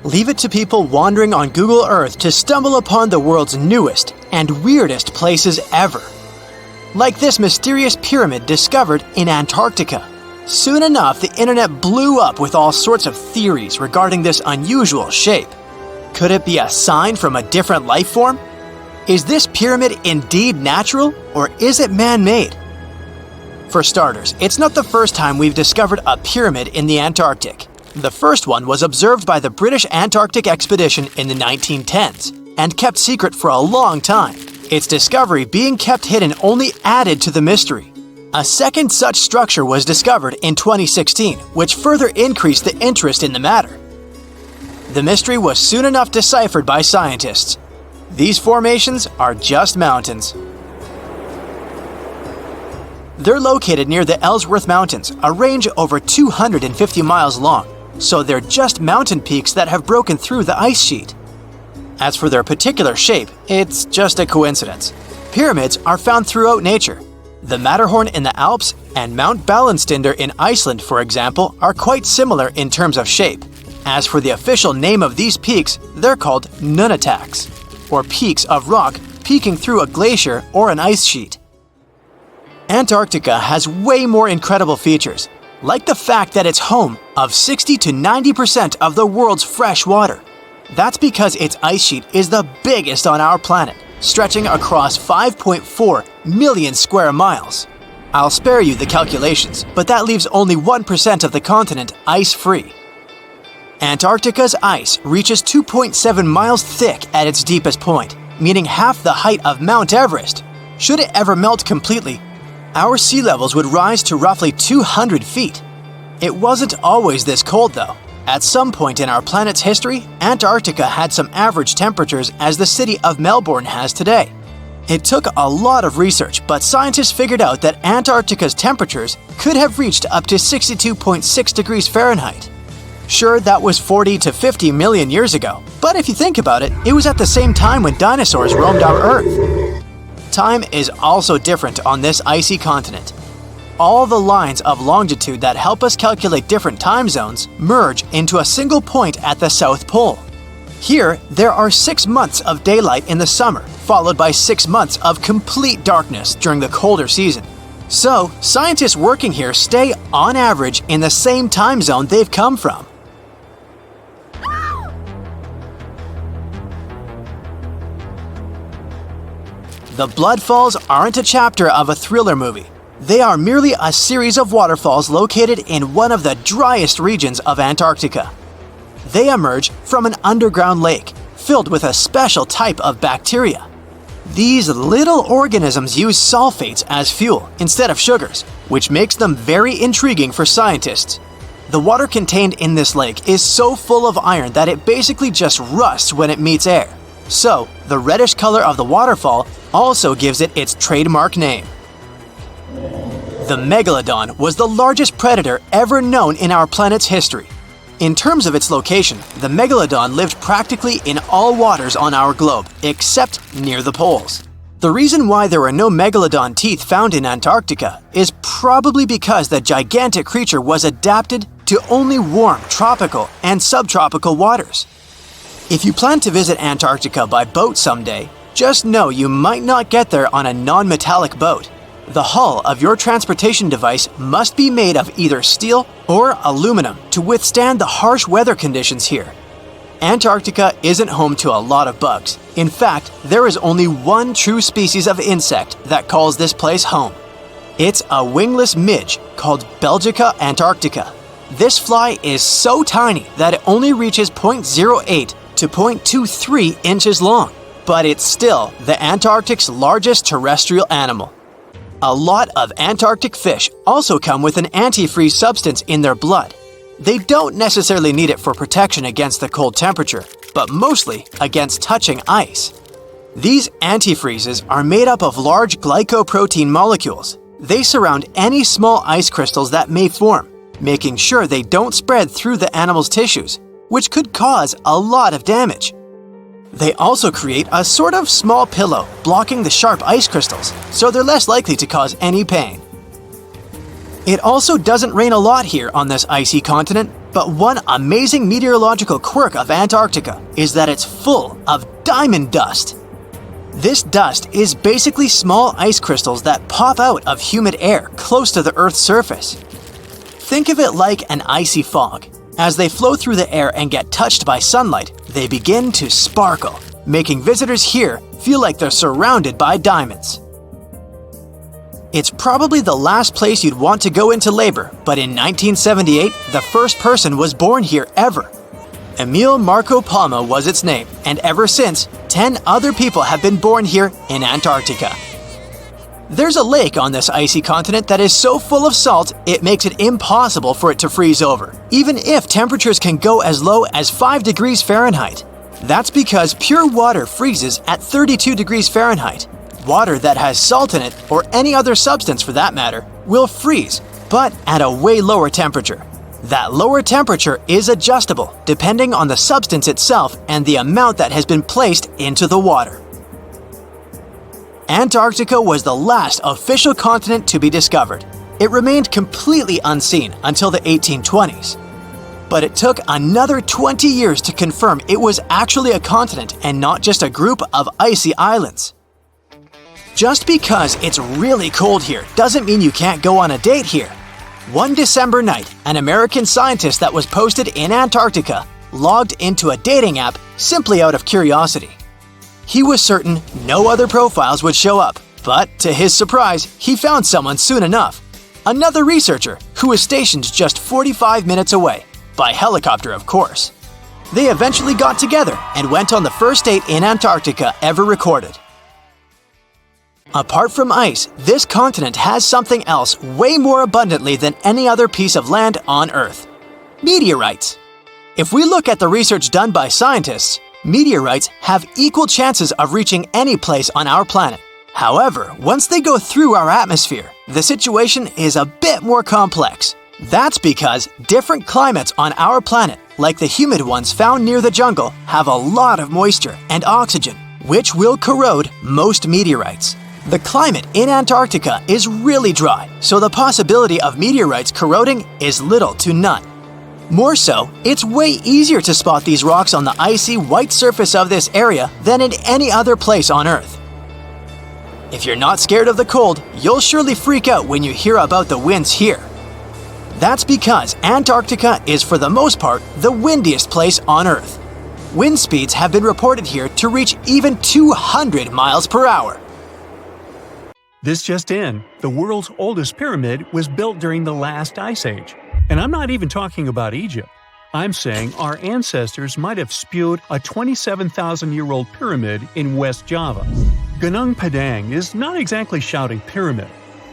Leave it to people wandering on Google Earth to stumble upon the world's newest and weirdest places ever. Like this mysterious pyramid discovered in Antarctica. Soon enough, the internet blew up with all sorts of theories regarding this unusual shape. Could it be a sign from a different life form? Is this pyramid indeed natural, or is it man-made? For starters, it's not the first time we've discovered a pyramid in the Antarctic. The first one was observed by the British Antarctic expedition in the 1910s and kept secret for a long time. Its discovery being kept hidden only added to the mystery. A second such structure was discovered in 2016, which further increased the interest in the matter. The mystery was soon enough deciphered by scientists. These formations are just mountains. They're located near the Ellsworth Mountains, a range over 250 miles long, so they're just mountain peaks that have broken through the ice sheet. As for their particular shape, it's just a coincidence. Pyramids are found throughout nature. The Matterhorn in the Alps and Mount Ballenstinder in Iceland, for example, are quite similar in terms of shape. As for the official name of these peaks, they're called nunataks, or peaks of rock peeking through a glacier or an ice sheet. Antarctica has way more incredible features, like the fact that it's home of 60 to 90% of the world's fresh water. That's because its ice sheet is the biggest on our planet, stretching across 5.4 million square miles. I'll spare you the calculations, but that leaves only 1% of the continent ice-free. Antarctica's ice reaches 2.7 miles thick at its deepest point, meaning half the height of Mount Everest. Should it ever melt completely, our sea levels would rise to roughly 200 feet. It wasn't always this cold, though. At some point in our planet's history, Antarctica had some average temperatures as the city of Melbourne has today. It took a lot of research, but scientists figured out that Antarctica's temperatures could have reached up to 62.6 degrees Fahrenheit. Sure, that was 40 to 50 million years ago, but if you think about it, it was at the same time when dinosaurs roamed our Earth. Time is also different on this icy continent. All the lines of longitude that help us calculate different time zones merge into a single point at the South Pole. Here, there are 6 months of daylight in the summer, followed by 6 months of complete darkness during the colder season. So, scientists working here stay, on average, in the same time zone they've come from. The Blood Falls aren't a chapter of a thriller movie. They are merely a series of waterfalls located in one of the driest regions of Antarctica. They emerge from an underground lake filled with a special type of bacteria. These little organisms use sulfates as fuel instead of sugars, which makes them very intriguing for scientists. The water contained in this lake is so full of iron that it basically just rusts when it meets air. So, the reddish color of the waterfall also gives it its trademark name. The megalodon was the largest predator ever known in our planet's history. In terms of its location, the megalodon lived practically in all waters on our globe, except near the poles. The reason why there are no megalodon teeth found in Antarctica is probably because the gigantic creature was adapted to only warm tropical and subtropical waters. If you plan to visit Antarctica by boat someday, just know you might not get there on a non-metallic boat. The hull of your transportation device must be made of either steel or aluminum to withstand the harsh weather conditions here. Antarctica isn't home to a lot of bugs. In fact, there is only one true species of insect that calls this place home. It's a wingless midge called Belgica antarctica. This fly is so tiny that it only reaches 0.08 to 0.23 inches long, but it's still the Antarctic's largest terrestrial animal. A lot of Antarctic fish also come with an antifreeze substance in their blood. They don't necessarily need it for protection against the cold temperature, but mostly against touching ice. These antifreezes are made up of large glycoprotein molecules. They surround any small ice crystals that may form, making sure they don't spread through the animal's tissues, which could cause a lot of damage. They also create a sort of small pillow blocking the sharp ice crystals, so they're less likely to cause any pain. It also doesn't rain a lot here on this icy continent, But one amazing meteorological quirk of Antarctica is that it's full of diamond dust. This dust is basically small ice crystals that pop out of humid air close to the Earth's surface. Think of it like an icy fog. As they flow through the air and get touched by sunlight, they begin to sparkle, making visitors here feel like they're surrounded by diamonds. It's probably the last place you'd want to go into labor, but in 1978, the first person was born here ever. Emil Marco Palma was its name, and ever since, 10 other people have been born here in Antarctica. There's a lake on this icy continent that is so full of salt, it makes it impossible for it to freeze over, even if temperatures can go as low as 5 degrees Fahrenheit. That's because pure water freezes at 32 degrees Fahrenheit. Water that has salt in it, or any other substance for that matter, will freeze, but at a way lower temperature. That lower temperature is adjustable depending on the substance itself and the amount that has been placed into the water. Antarctica was the last official continent to be discovered. It remained completely unseen until the 1820s. But it took another 20 years to confirm it was actually a continent and not just a group of icy islands. Just because it's really cold here doesn't mean you can't go on a date here. One December night, an American scientist that was posted in Antarctica logged into a dating app simply out of curiosity. He was certain no other profiles would show up, but to his surprise, he found someone soon enough. Another researcher who was stationed just 45 minutes away, by helicopter of course. They eventually got together and went on the first date in Antarctica ever recorded. Apart from ice, this continent has something else way more abundantly than any other piece of land on Earth: meteorites. If we look at the research done by scientists, meteorites have equal chances of reaching any place on our planet. However, once they go through our atmosphere, the situation is a bit more complex. That's because different climates on our planet, like the humid ones found near the jungle, have a lot of moisture and oxygen, which will corrode most meteorites. The climate in Antarctica is really dry, so the possibility of meteorites corroding is little to none. More so, it's way easier to spot these rocks on the icy white surface of this area than in any other place on Earth. If you're not scared of the cold, you'll surely freak out when you hear about the winds here. That's because Antarctica is for the most part the windiest place on Earth. Wind speeds have been reported here to reach even 200 miles per hour. This just in, the world's oldest pyramid was built during the last ice age. And I'm not even talking about Egypt. I'm saying our ancestors might have spewed a 27,000-year-old pyramid in West Java. Gunung Padang is not exactly shouting pyramid.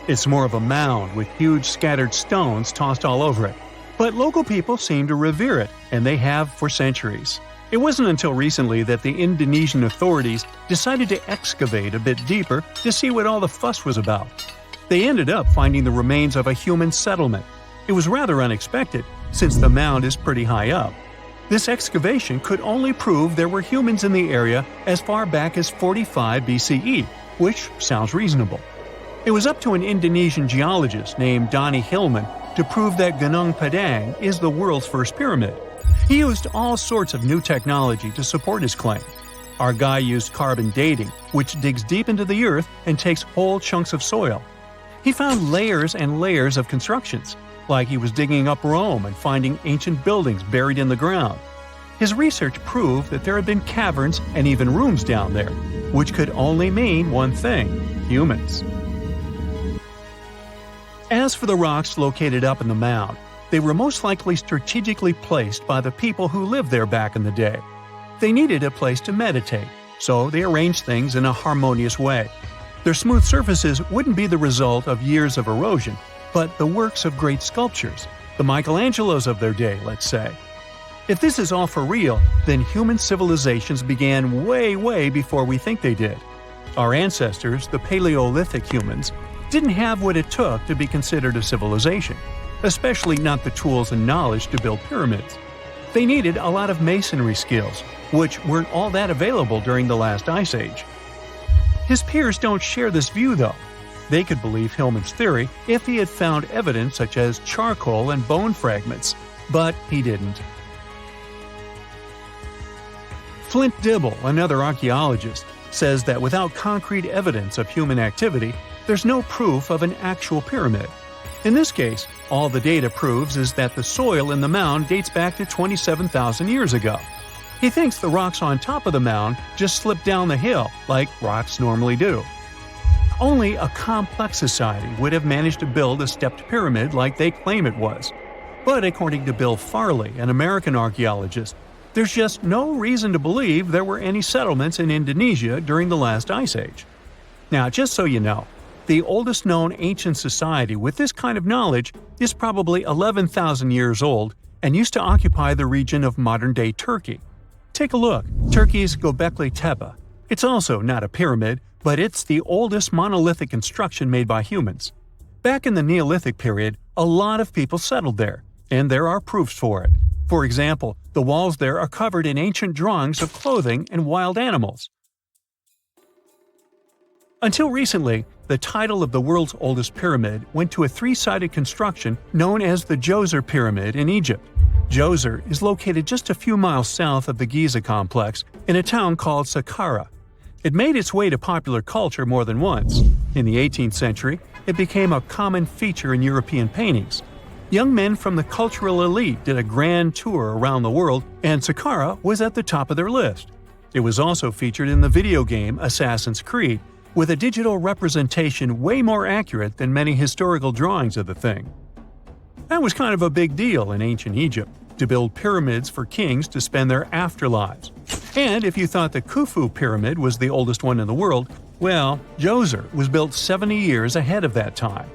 It's more of a mound with huge scattered stones tossed all over it. But local people seem to revere it, and they have for centuries. It wasn't until recently that the Indonesian authorities decided to excavate a bit deeper to see what all the fuss was about. They ended up finding the remains of a human settlement. It was rather unexpected, since the mound is pretty high up. This excavation could only prove there were humans in the area as far back as 45 BCE, which sounds reasonable. It was up to an Indonesian geologist named Donnie Hillman to prove that Gunung Padang is the world's first pyramid. He used all sorts of new technology to support his claim. Our guy used carbon dating, which digs deep into the earth and takes whole chunks of soil. He found layers and layers of constructions, like he was digging up Rome and finding ancient buildings buried in the ground. His research proved that there had been caverns and even rooms down there, which could only mean one thing: humans. As for the rocks located up in the mound, they were most likely strategically placed by the people who lived there back in the day. They needed a place to meditate, so they arranged things in a harmonious way. Their smooth surfaces wouldn't be the result of years of erosion, but the works of great sculptures, the Michelangelos of their day, let's say. If this is all for real, then human civilizations began way before we think they did. Our ancestors, the Paleolithic humans, didn't have what it took to be considered a civilization, especially not the tools and knowledge to build pyramids. They needed a lot of masonry skills, which weren't all that available during the last ice age. His peers don't share this view though. They could believe Hillman's theory if he had found evidence such as charcoal and bone fragments. But he didn't. Flint Dibble, another archaeologist, says that without concrete evidence of human activity, there's no proof of an actual pyramid. In this case, all the data proves is that the soil in the mound dates back to 27,000 years ago. He thinks the rocks on top of the mound just slipped down the hill, like rocks normally do. Only a complex society would have managed to build a stepped pyramid like they claim it was. But according to Bill Farley, an American archaeologist, there's just no reason to believe there were any settlements in Indonesia during the last ice age. Now, just so you know, the oldest known ancient society with this kind of knowledge is probably 11,000 years old and used to occupy the region of modern-day Turkey. Take a look, Turkey's Göbekli Tepe. It's also not a pyramid, but it's the oldest monolithic construction made by humans. Back in the Neolithic period, a lot of people settled there, and there are proofs for it. For example, the walls there are covered in ancient drawings of clothing and wild animals. Until recently, the title of the world's oldest pyramid went to a three-sided construction known as the Djoser Pyramid in Egypt. Djoser is located just a few miles south of the Giza complex in a town called Saqqara. It made its way to popular culture more than once. In the 18th century, it became a common feature in European paintings. Young men from the cultural elite did a grand tour around the world, and Saqqara was at the top of their list. It was also featured in the video game Assassin's Creed, with a digital representation way more accurate than many historical drawings of the thing. That was kind of a big deal in ancient Egypt, to build pyramids for kings to spend their afterlives. And if you thought the Khufu pyramid was the oldest one in the world, well, Djoser was built 70 years ahead of that time.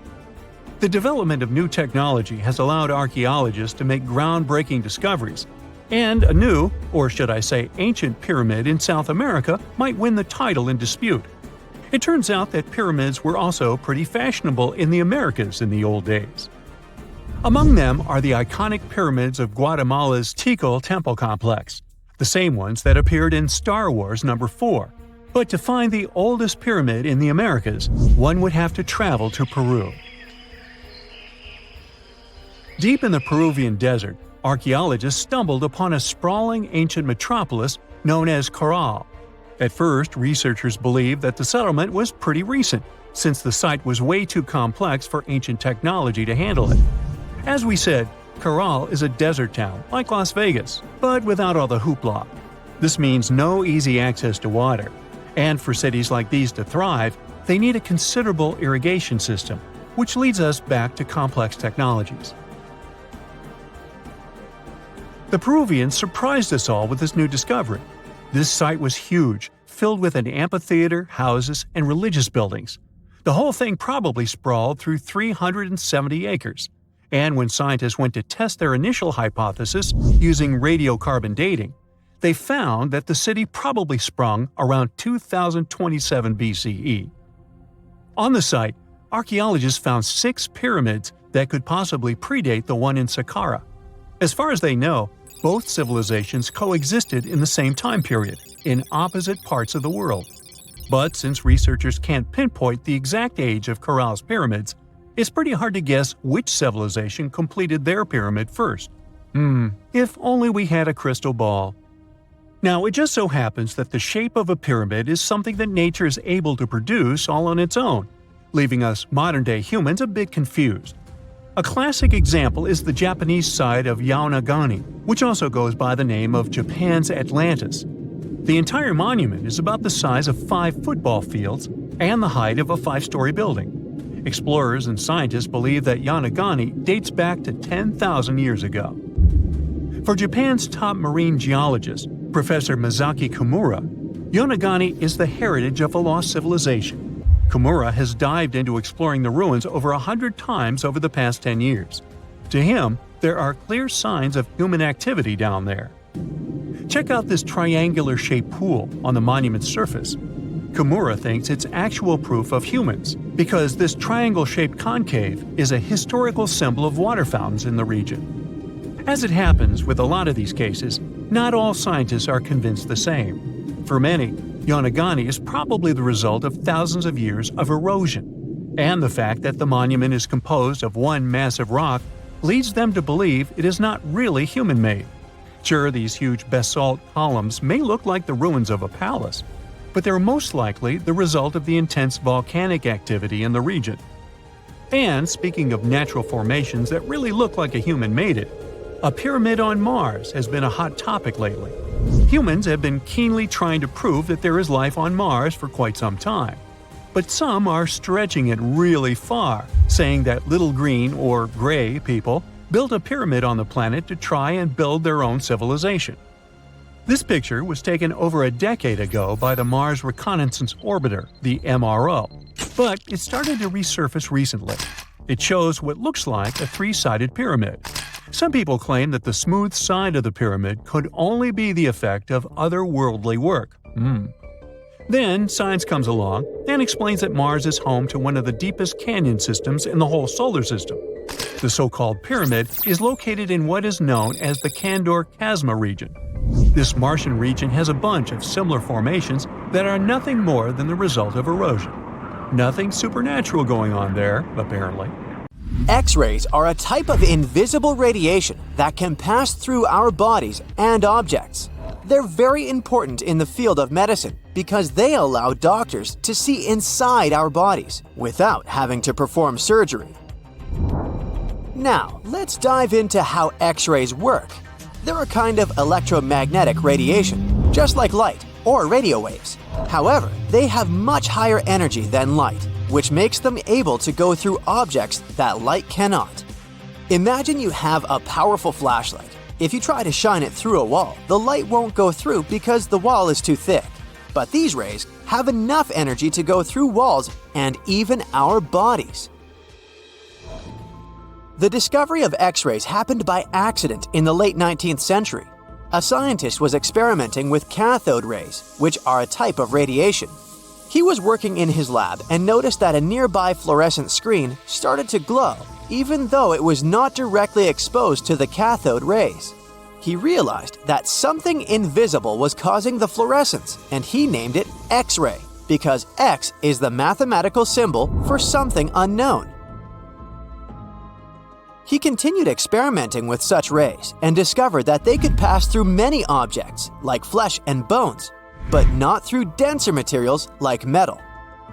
The development of new technology has allowed archaeologists to make groundbreaking discoveries, and a new, or should I say ancient pyramid in South America might win the title in dispute. It turns out that pyramids were also pretty fashionable in the Americas in the old days. Among them are the iconic pyramids of Guatemala's Tikal temple complex, the same ones that appeared in Star Wars No. 4. But to find the oldest pyramid in the Americas, one would have to travel to Peru. Deep in the Peruvian desert, archaeologists stumbled upon a sprawling ancient metropolis known as Caral. At first, researchers believed that the settlement was pretty recent, since the site was way too complex for ancient technology to handle it. As we said, Caral is a desert town, like Las Vegas, but without all the hoopla. This means no easy access to water. And for cities like these to thrive, they need a considerable irrigation system, which leads us back to complex technologies. The Peruvians surprised us all with this new discovery. This site was huge, filled with an amphitheater, houses, and religious buildings. The whole thing probably sprawled through 370 acres. And when scientists went to test their initial hypothesis using radiocarbon dating, they found that the city probably sprung around 2027 BCE. On the site, archaeologists found 6 pyramids that could possibly predate the one in Saqqara. As far as they know, both civilizations coexisted in the same time period, in opposite parts of the world. But since researchers can't pinpoint the exact age of Caral's pyramids, it's pretty hard to guess which civilization completed their pyramid first. If only we had a crystal ball. Now, it just so happens that the shape of a pyramid is something that nature is able to produce all on its own, leaving us modern-day humans a bit confused. A classic example is the Japanese side of Yaonagani, which also goes by the name of Japan's Atlantis. The entire monument is about the size of 5 football fields and the height of a 5-story building. Explorers and scientists believe that Yaonagani dates back to 10,000 years ago. For Japan's top marine geologist, Professor Masaki Kimura, Yaonagani is the heritage of a lost civilization. Kimura has dived into exploring the ruins over 100 times over the past 10 years. To him, there are clear signs of human activity down there. Check out this triangular-shaped pool on the monument's surface. Kimura thinks it's actual proof of humans, because this triangle-shaped concave is a historical symbol of water fountains in the region. As it happens with a lot of these cases, not all scientists are convinced the same. For many, Yaonagani is probably the result of thousands of years of erosion, and the fact that the monument is composed of one massive rock leads them to believe it is not really human-made. Sure, these huge basalt columns may look like the ruins of a palace, but they're most likely the result of the intense volcanic activity in the region. And speaking of natural formations that really look like a human made it, a pyramid on Mars has been a hot topic lately. Humans have been keenly trying to prove that there is life on Mars for quite some time. But some are stretching it really far, saying that little green or gray people built a pyramid on the planet to try and build their own civilization. This picture was taken over a decade ago by the Mars Reconnaissance Orbiter, the MRO, but it started to resurface recently. It shows what looks like a three-sided pyramid. Some people claim that the smooth side of the pyramid could only be the effect of otherworldly work. Then science comes along and explains that Mars is home to one of the deepest canyon systems in the whole solar system. The so-called pyramid is located in what is known as the Kandor-Chasma region. This Martian region has a bunch of similar formations that are nothing more than the result of erosion. Nothing supernatural going on there, apparently. X-rays are a type of invisible radiation that can pass through our bodies and objects. They're very important in the field of medicine because they allow doctors to see inside our bodies without having to perform surgery. Now, let's dive into how X-rays work. They're a kind of electromagnetic radiation, just like light or radio waves. However, they have much higher energy than light, which makes them able to go through objects that light cannot. Imagine you have a powerful flashlight. If you try to shine it through a wall, the light won't go through because the wall is too thick. But these rays have enough energy to go through walls and even our bodies. The discovery of X-rays happened by accident in the late 19th century. A scientist was experimenting with cathode rays, which are a type of radiation. He was working in his lab and noticed that a nearby fluorescent screen started to glow, even though it was not directly exposed to the cathode rays. He realized that something invisible was causing the fluorescence, and he named it X-ray, because X is the mathematical symbol for something unknown. He continued experimenting with such rays and discovered that they could pass through many objects, like flesh and bones, but not through denser materials like metal.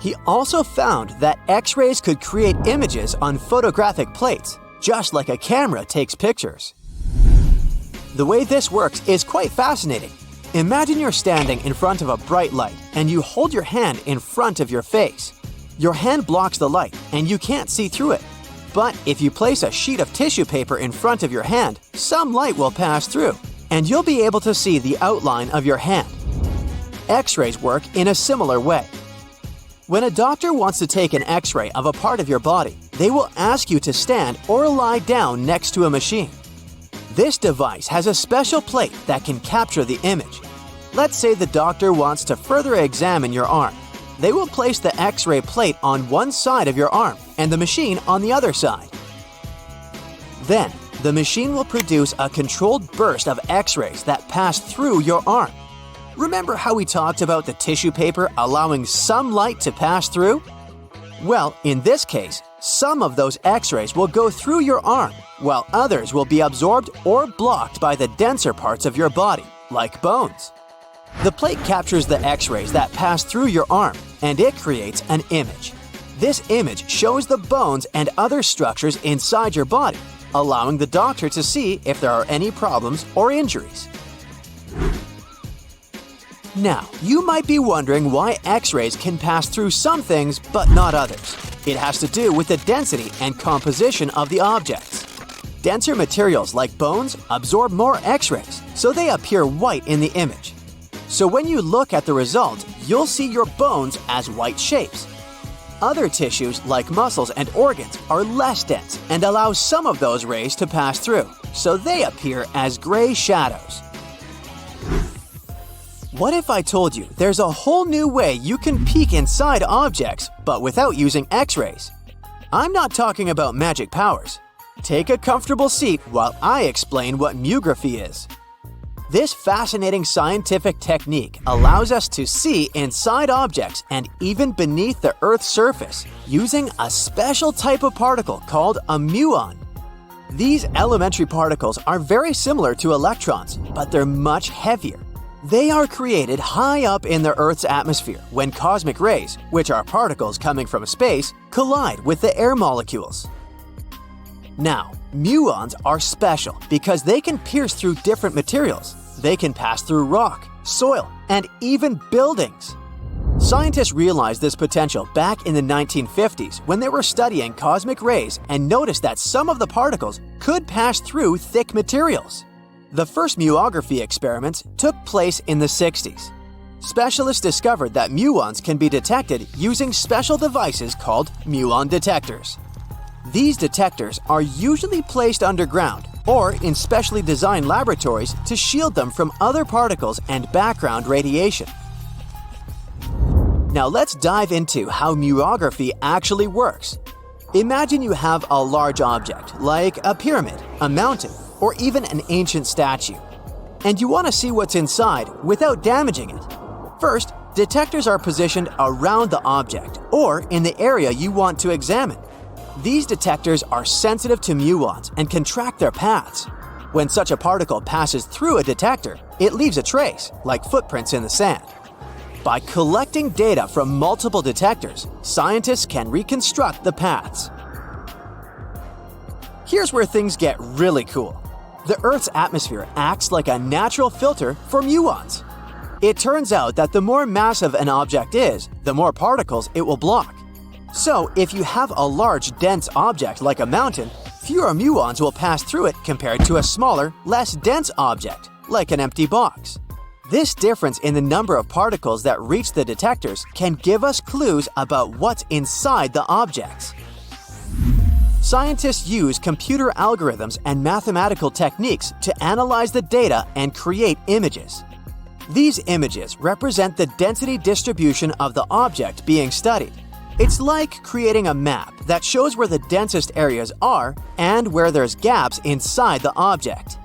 He also found that X-rays could create images on photographic plates, just like a camera takes pictures. The way this works is quite fascinating. Imagine you're standing in front of a bright light and you hold your hand in front of your face. Your hand blocks the light and you can't see through it. But if you place a sheet of tissue paper in front of your hand, some light will pass through, and you'll be able to see the outline of your hand. X-rays work in a similar way. When a doctor wants to take an X-ray of a part of your body, they will ask you to stand or lie down next to a machine. This device has a special plate that can capture the image. Let's say the doctor wants to further examine your arm. They will place the X-ray plate on one side of your arm and the machine on the other side. Then, the machine will produce a controlled burst of X-rays that pass through your arm. Remember how we talked about the tissue paper allowing some light to pass through? Well, in this case, some of those X-rays will go through your arm, while others will be absorbed or blocked by the denser parts of your body, like bones. The plate captures the X-rays that pass through your arm, and it creates an image. This image shows the bones and other structures inside your body, allowing the doctor to see if there are any problems or injuries. Now, you might be wondering why X-rays can pass through some things but not others. It has to do with the density and composition of the objects. Denser materials like bones absorb more X-rays, so they appear white in the image. So when you look at the result, you'll see your bones as white shapes. Other tissues like muscles and organs are less dense and allow some of those rays to pass through, so they appear as gray shadows. What if I told you there's a whole new way you can peek inside objects, but without using X-rays? I'm not talking about magic powers. Take a comfortable seat while I explain what mugography is. This fascinating scientific technique allows us to see inside objects and even beneath the Earth's surface using a special type of particle called a muon. These elementary particles are very similar to electrons, but they're much heavier. They are created high up in the Earth's atmosphere when cosmic rays, which are particles coming from space, collide with the air molecules. Now, muons are special because they can pierce through different materials. They can pass through rock, soil, and even buildings. Scientists realized this potential back in the 1950s when they were studying cosmic rays and noticed that some of the particles could pass through thick materials. The first muography experiments took place in the 60s. Specialists discovered that muons can be detected using special devices called muon detectors. These detectors are usually placed underground or in specially designed laboratories to shield them from other particles and background radiation. Now let's dive into how muography actually works. Imagine you have a large object, like a pyramid, a mountain, or even an ancient statue, and you want to see what's inside without damaging it. First, detectors are positioned around the object or in the area you want to examine. These detectors are sensitive to muons and can track their paths. When such a particle passes through a detector, it leaves a trace, like footprints in the sand. By collecting data from multiple detectors, scientists can reconstruct the paths. Here's where things get really cool. The Earth's atmosphere acts like a natural filter for muons. It turns out that the more massive an object is, the more particles it will block. So, if you have a large, dense object like a mountain, fewer muons will pass through it compared to a smaller, less dense object, like an empty box. This difference in the number of particles that reach the detectors can give us clues about what's inside the objects. Scientists use computer algorithms and mathematical techniques to analyze the data and create images. These images represent the density distribution of the object being studied. It's like creating a map that shows where the densest areas are and where there's gaps inside the object.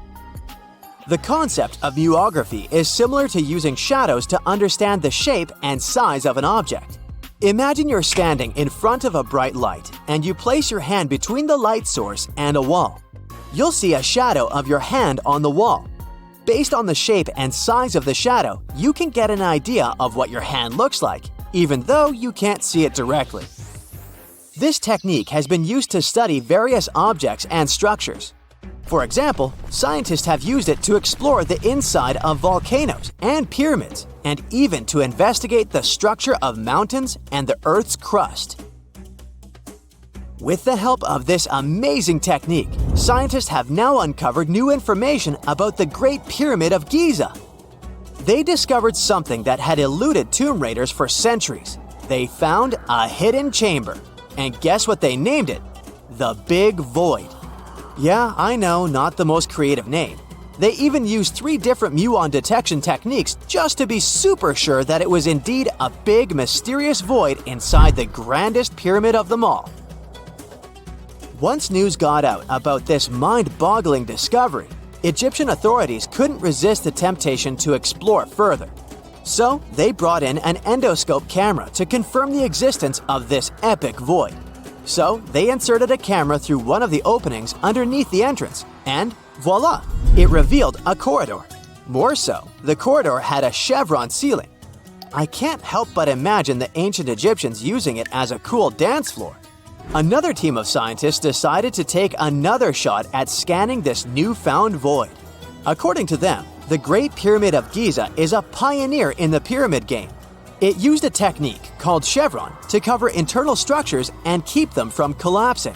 The concept of muography is similar to using shadows to understand the shape and size of an object. Imagine you're standing in front of a bright light and you place your hand between the light source and a wall. You'll see a shadow of your hand on the wall. Based on the shape and size of the shadow, you can get an idea of what your hand looks like, even though you can't see it directly. This technique has been used to study various objects and structures. For example, scientists have used it to explore the inside of volcanoes and pyramids, and even to investigate the structure of mountains and the Earth's crust. With the help of this amazing technique, scientists have now uncovered new information about the Great Pyramid of Giza. They discovered something that had eluded tomb raiders for centuries. They found a hidden chamber. And guess what they named it? The Big Void. Yeah, I know, not the most creative name. They even used 3 different muon detection techniques just to be super sure that it was indeed a big, mysterious void inside the grandest pyramid of them all. Once news got out about this mind-boggling discovery, Egyptian authorities couldn't resist the temptation to explore further. So, they brought in an endoscope camera to confirm the existence of this epic void. So, they inserted a camera through one of the openings underneath the entrance, and voila! It revealed a corridor. More so, the corridor had a chevron ceiling. I can't help but imagine the ancient Egyptians using it as a cool dance floor. Another team of scientists decided to take another shot at scanning this newfound void. According to them, the Great Pyramid of Giza is a pioneer in the pyramid game. It used a technique called chevron to cover internal structures and keep them from collapsing.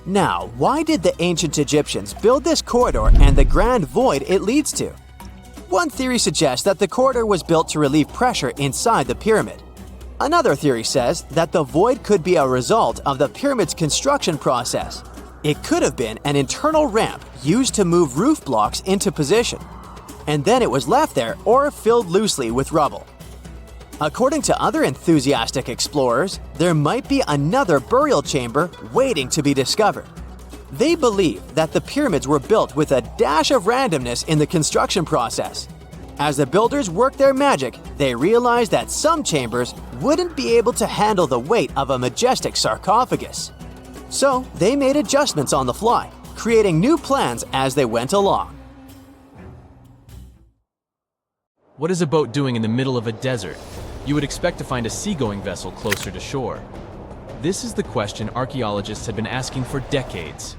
Now, why did the ancient Egyptians build this corridor and the grand void it leads to? One theory suggests that the corridor was built to relieve pressure inside the pyramid. Another theory says that the void could be a result of the pyramid's construction process. It could have been an internal ramp used to move roof blocks into position, and then it was left there or filled loosely with rubble. According to other enthusiastic explorers, there might be another burial chamber waiting to be discovered. They believe that the pyramids were built with a dash of randomness in the construction process. As the builders worked their magic, they realized that some chambers wouldn't be able to handle the weight of a majestic sarcophagus. So they made adjustments on the fly, creating new plans as they went along. What is a boat doing in the middle of a desert? You would expect to find a seagoing vessel closer to shore. This is the question archaeologists had been asking for decades.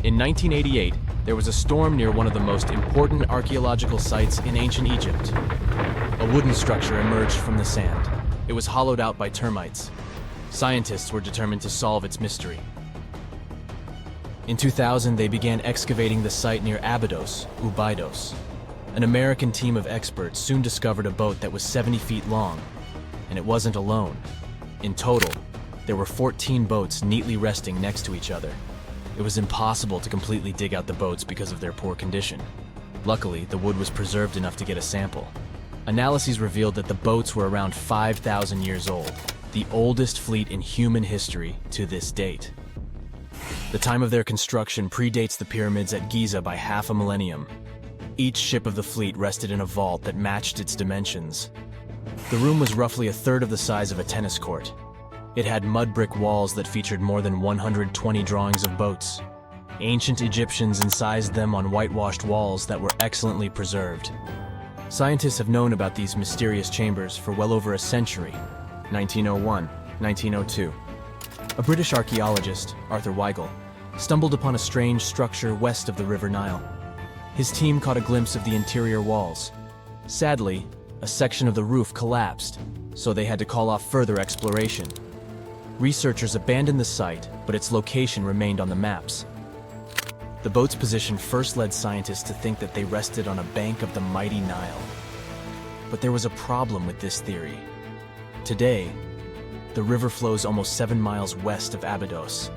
In 1988, there was a storm near one of the most important archaeological sites in ancient Egypt. A wooden structure emerged from the sand. It was hollowed out by termites. Scientists were determined to solve its mystery. In 2000, they began excavating the site near Abydos, Abydos. An American team of experts soon discovered a boat that was 70 feet long, and it wasn't alone. In total, there were 14 boats neatly resting next to each other. It was impossible to completely dig out the boats because of their poor condition. Luckily, the wood was preserved enough to get a sample. Analyses revealed that the boats were around 5,000 years old, the oldest fleet in human history to this date. The time of their construction predates the pyramids at Giza by half a millennium. Each ship of the fleet rested in a vault that matched its dimensions. The room was roughly a third of the size of a tennis court. It had mud brick walls that featured more than 120 drawings of boats. Ancient Egyptians incised them on whitewashed walls that were excellently preserved. Scientists have known about these mysterious chambers for well over a century. 1901, 1902. A British archaeologist, Arthur Weigel, stumbled upon a strange structure west of the River Nile. His team caught a glimpse of the interior walls. Sadly, a section of the roof collapsed, so they had to call off further exploration. Researchers abandoned the site, but its location remained on the maps. The boat's position first led scientists to think that they rested on a bank of the mighty Nile. But there was a problem with this theory. Today, the river flows almost 7 miles west of Abydos.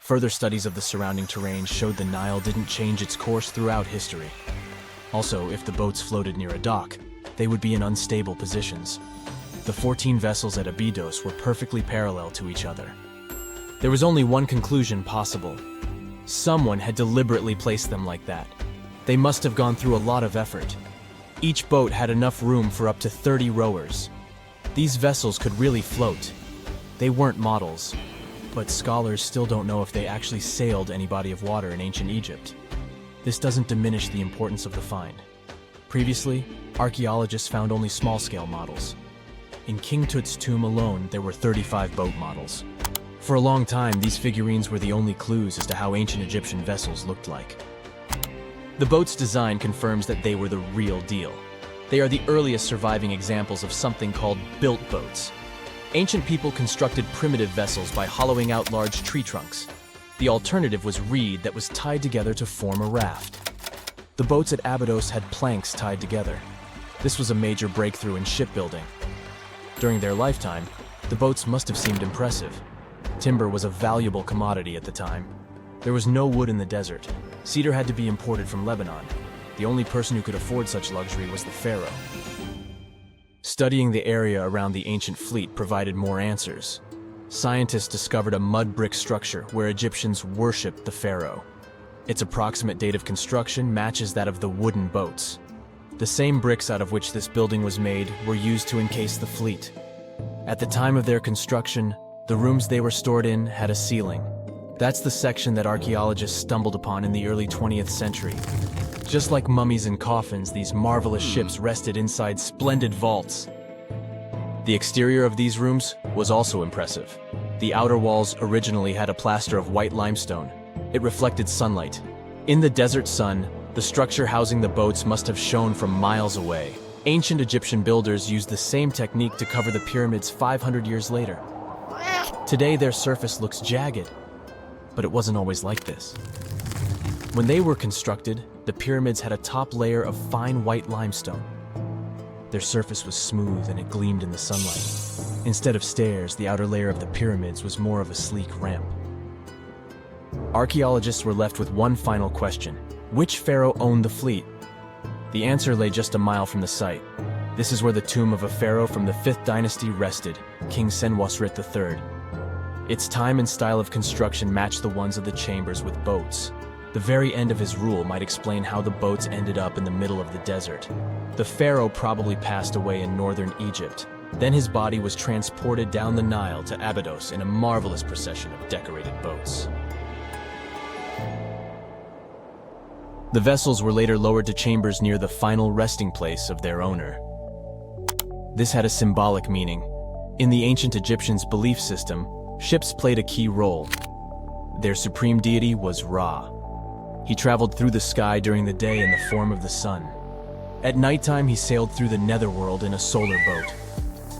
Further studies of the surrounding terrain showed the Nile didn't change its course throughout history. Also, if the boats floated near a dock, they would be in unstable positions. The 14 vessels at Abydos were perfectly parallel to each other. There was only one conclusion possible. Someone had deliberately placed them like that. They must have gone through a lot of effort. Each boat had enough room for up to 30 rowers. These vessels could really float. They weren't models, but scholars still don't know if they actually sailed any body of water in ancient Egypt. This doesn't diminish the importance of the find. Previously, archaeologists found only small-scale models. In King Tut's tomb alone, there were 35 boat models. For a long time, these figurines were the only clues as to how ancient Egyptian vessels looked like. The boat's design confirms that they were the real deal. They are the earliest surviving examples of something called built boats. Ancient people constructed primitive vessels by hollowing out large tree trunks. The alternative was reed that was tied together to form a raft. The boats at Abydos had planks tied together. This was a major breakthrough in shipbuilding. During their lifetime, the boats must have seemed impressive. Timber was a valuable commodity at the time. There was no wood in the desert. Cedar had to be imported from Lebanon. The only person who could afford such luxury was the pharaoh. Studying the area around the ancient fleet provided more answers. Scientists discovered a mud brick structure where Egyptians worshipped the pharaoh. Its approximate date of construction matches that of the wooden boats. The same bricks out of which this building was made were used to encase the fleet. At the time of their construction, the rooms they were stored in had a ceiling. That's the section that archaeologists stumbled upon in the early 20th century. Just like mummies and coffins, these marvelous ships rested inside splendid vaults. The exterior of these rooms was also impressive. The outer walls originally had a plaster of white limestone. It reflected sunlight. In the desert sun, the structure housing the boats must have shone from miles away. Ancient Egyptian builders used the same technique to cover the pyramids 500 years later. Today, their surface looks jagged, but it wasn't always like this. When they were constructed, the pyramids had a top layer of fine white limestone. Their surface was smooth and it gleamed in the sunlight. Instead of stairs, the outer layer of the pyramids was more of a sleek ramp. Archaeologists were left with one final question. Which pharaoh owned the fleet? The answer lay just a mile from the site. This is where the tomb of a pharaoh from the 5th dynasty rested, King Senwosret III. Its time and style of construction matched the ones of the chambers with boats. The very end of his rule might explain how the boats ended up in the middle of the desert. The pharaoh probably passed away in northern Egypt. Then his body was transported down the Nile to Abydos in a marvelous procession of decorated boats. The vessels were later lowered to chambers near the final resting place of their owner. This had a symbolic meaning. In the ancient Egyptians' belief system, ships played a key role. Their supreme deity was Ra. He traveled through the sky during the day in the form of the sun. At nighttime, he sailed through the netherworld in a solar boat.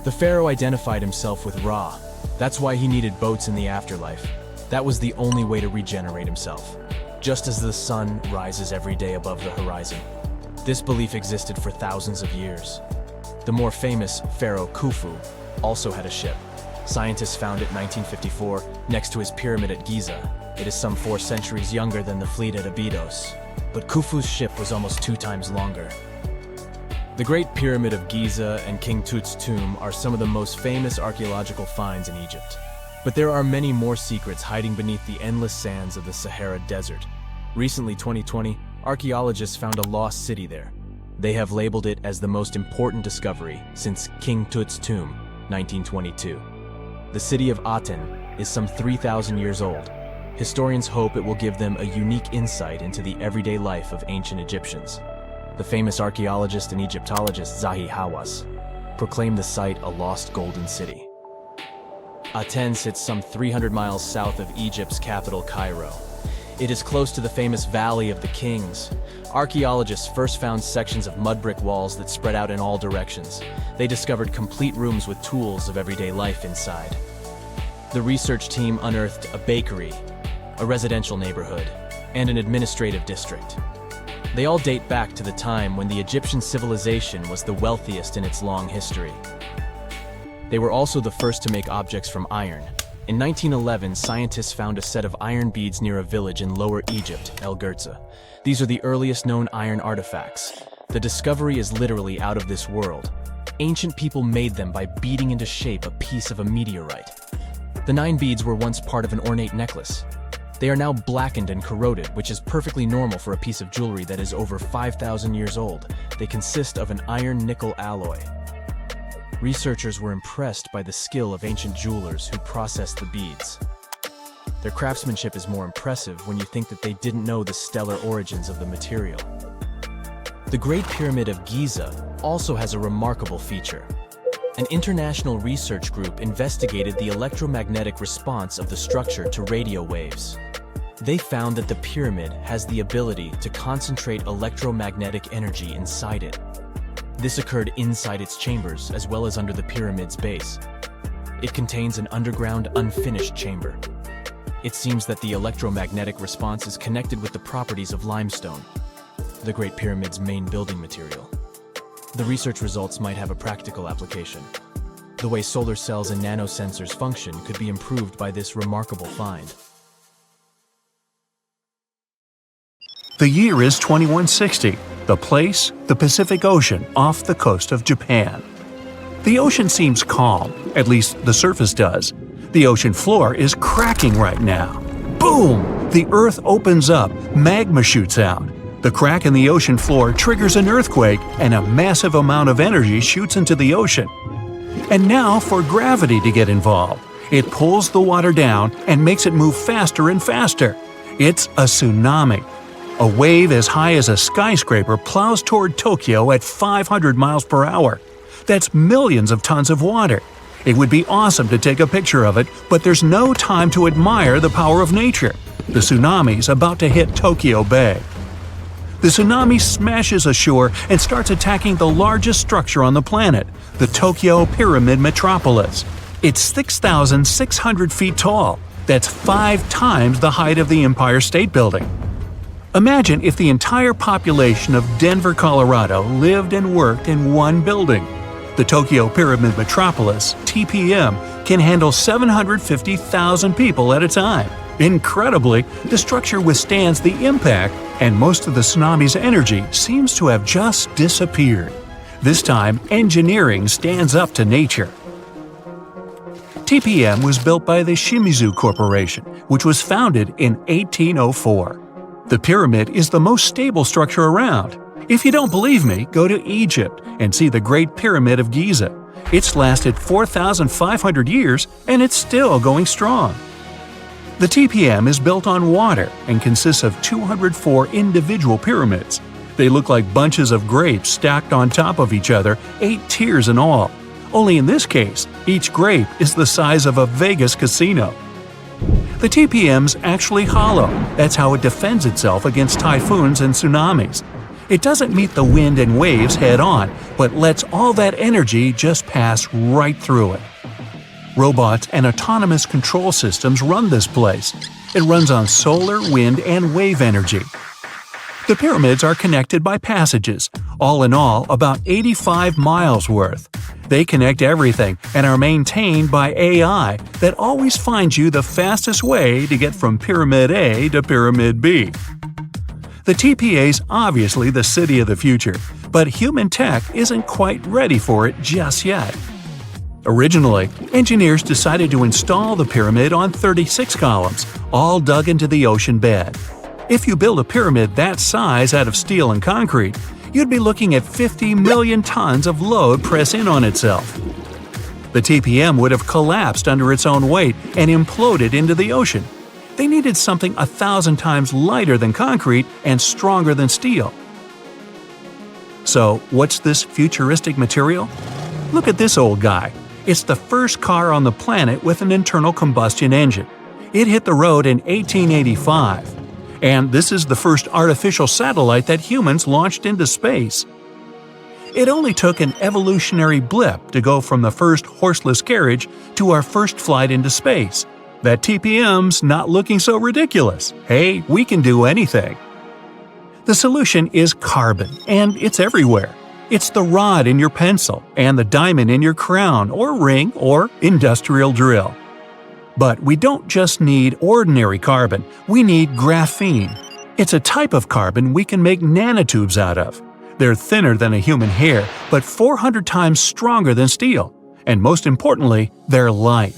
The pharaoh identified himself with Ra. That's why he needed boats in the afterlife. That was the only way to regenerate himself. Just as the sun rises every day above the horizon. This belief existed for thousands of years. The more famous Pharaoh Khufu also had a ship. Scientists found it in 1954 next to his pyramid at Giza. It is some 4 centuries younger than the fleet at Abydos. But Khufu's ship was almost 2 times longer. The Great Pyramid of Giza and King Tut's tomb are some of the most famous archaeological finds in Egypt. But there are many more secrets hiding beneath the endless sands of the Sahara Desert. Recently, 2020, archaeologists found a lost city there. They have labeled it as the most important discovery since King Tut's tomb, 1922. The city of Aten is some 3,000 years old. Historians hope it will give them a unique insight into the everyday life of ancient Egyptians. The famous archaeologist and Egyptologist Zahi Hawass proclaimed the site a lost golden city. Aten sits some 300 miles south of Egypt's capital, Cairo. It is close to the famous Valley of the Kings. Archaeologists first found sections of mud brick walls that spread out in all directions. They discovered complete rooms with tools of everyday life inside. The research team unearthed a bakery, a residential neighborhood, and an administrative district. They all date back to the time when the Egyptian civilization was the wealthiest in its long history. They were also the first to make objects from iron. In 1911, scientists found a set of iron beads near a village in Lower Egypt, El Girza. These are the earliest known iron artifacts. The discovery is literally out of this world. Ancient people made them by beating into shape a piece of a meteorite. The 9 beads were once part of an ornate necklace. They are now blackened and corroded, which is perfectly normal for a piece of jewelry that is over 5,000 years old. They consist of an iron-nickel alloy. Researchers were impressed by the skill of ancient jewelers who processed the beads. Their craftsmanship is more impressive when you think that they didn't know the stellar origins of the material. The Great Pyramid of Giza also has a remarkable feature. An international research group investigated the electromagnetic response of the structure to radio waves. They found that the pyramid has the ability to concentrate electromagnetic energy inside it. This occurred inside its chambers as well as under the pyramid's base. It contains an underground, unfinished chamber. It seems that the electromagnetic response is connected with the properties of limestone, the Great Pyramid's main building material. The research results might have a practical application. The way solar cells and nanosensors function could be improved by this remarkable find. The year is 2160. The place, the Pacific Ocean off the coast of Japan. The ocean seems calm, at least the surface does. The ocean floor is cracking right now. Boom! The earth opens up, magma shoots out. The crack in the ocean floor triggers an earthquake and a massive amount of energy shoots into the ocean. And now for gravity to get involved. It pulls the water down and makes it move faster and faster. It's a tsunami. A wave as high as a skyscraper plows toward Tokyo at 500 miles per hour. That's millions of tons of water. It would be awesome to take a picture of it, but there's no time to admire the power of nature. The tsunami's about to hit Tokyo Bay. The tsunami smashes ashore and starts attacking the largest structure on the planet, the Tokyo Pyramid Metropolis. It's 6,600 feet tall. That's 5 times the height of the Empire State Building. Imagine if the entire population of Denver, Colorado lived and worked in one building. The Tokyo Pyramid Metropolis, TPM, can handle 750,000 people at a time. Incredibly, the structure withstands the impact, and most of the tsunami's energy seems to have just disappeared. This time, engineering stands up to nature. TPM was built by the Shimizu Corporation, which was founded in 1804. The pyramid is the most stable structure around. If you don't believe me, go to Egypt and see the Great Pyramid of Giza. It's lasted 4,500 years and it's still going strong. The TPM is built on water and consists of 204 individual pyramids. They look like bunches of grapes stacked on top of each other, 8 tiers in all. Only in this case, each grape is the size of a Vegas casino. The TPM's actually hollow. That's how it defends itself against typhoons and tsunamis. It doesn't meet the wind and waves head-on, but lets all that energy just pass right through it. Robots and autonomous control systems run this place. It runs on solar, wind, and wave energy. The pyramids are connected by passages, all in all about 85 miles worth. They connect everything and are maintained by AI that always finds you the fastest way to get from Pyramid A to Pyramid B. The TPA's obviously the city of the future, but human tech isn't quite ready for it just yet. Originally, engineers decided to install the pyramid on 36 columns, all dug into the ocean bed. If you build a pyramid that size out of steel and concrete, you'd be looking at 50 million tons of load press in on itself. The TPM would have collapsed under its own weight and imploded into the ocean. They needed something 1,000 times lighter than concrete and stronger than steel. So, what's this futuristic material? Look at this old guy. It's the first car on the planet with an internal combustion engine. It hit the road in 1885. And this is the first artificial satellite that humans launched into space. It only took an evolutionary blip to go from the first horseless carriage to our first flight into space. That TPM's not looking so ridiculous. Hey, we can do anything. The solution is carbon, and it's everywhere. It's the rod in your pencil, and the diamond in your crown or ring or industrial drill. But we don't just need ordinary carbon, we need graphene. It's a type of carbon we can make nanotubes out of. They're thinner than a human hair, but 400 times stronger than steel. And most importantly, they're light.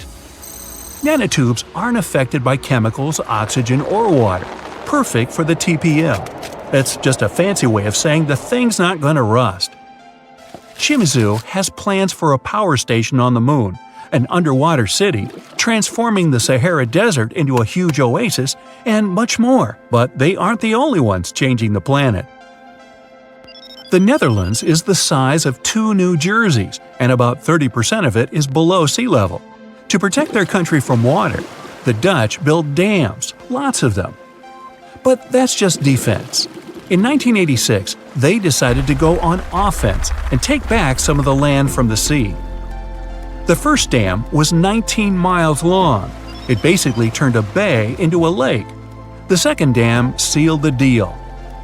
Nanotubes aren't affected by chemicals, oxygen, or water. Perfect for the TPM. That's just a fancy way of saying the thing's not gonna rust. Shimizu has plans for a power station on the moon, an underwater city, transforming the Sahara Desert into a huge oasis, and much more. But they aren't the only ones changing the planet. The Netherlands is the size of 2 New Jerseys, and about 30% of it is below sea level. To protect their country from water, the Dutch built dams, lots of them. But that's just defense. In 1986, they decided to go on offense and take back some of the land from the sea. The first dam was 19 miles long. It basically turned a bay into a lake. The second dam sealed the deal.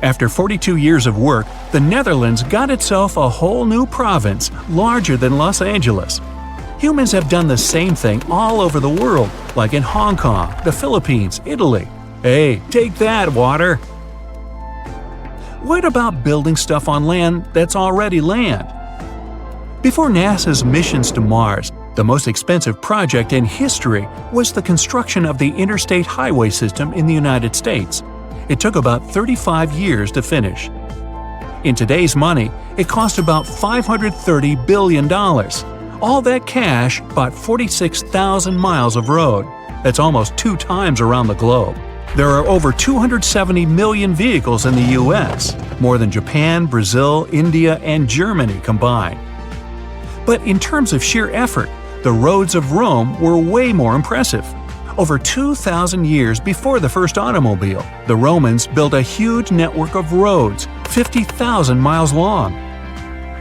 After 42 years of work, the Netherlands got itself a whole new province larger than Los Angeles. Humans have done the same thing all over the world, like in Hong Kong, the Philippines, Italy. Hey, take that, water! What about building stuff on land that's already land? Before NASA's missions to Mars, the most expensive project in history was the construction of the interstate highway system in the United States. It took about 35 years to finish. In today's money, it cost about $530 billion. All that cash bought 46,000 miles of road. That's almost 2 times around the globe. There are over 270 million vehicles in the US, more than Japan, Brazil, India, and Germany combined. But in terms of sheer effort, the roads of Rome were way more impressive. Over 2,000 years before the first automobile, the Romans built a huge network of roads, 50,000 miles long.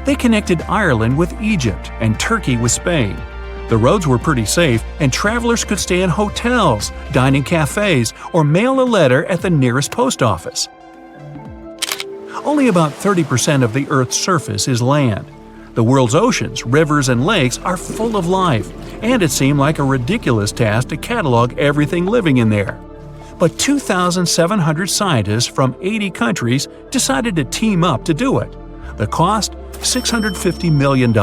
They connected Ireland with Egypt and Turkey with Spain. The roads were pretty safe, and travelers could stay in hotels, dine in cafes, or mail a letter at the nearest post office. Only about 30% of the Earth's surface is land. The world's oceans, rivers, and lakes are full of life, and it seemed like a ridiculous task to catalog everything living in there. But 2,700 scientists from 80 countries decided to team up to do it. The cost? $650 million.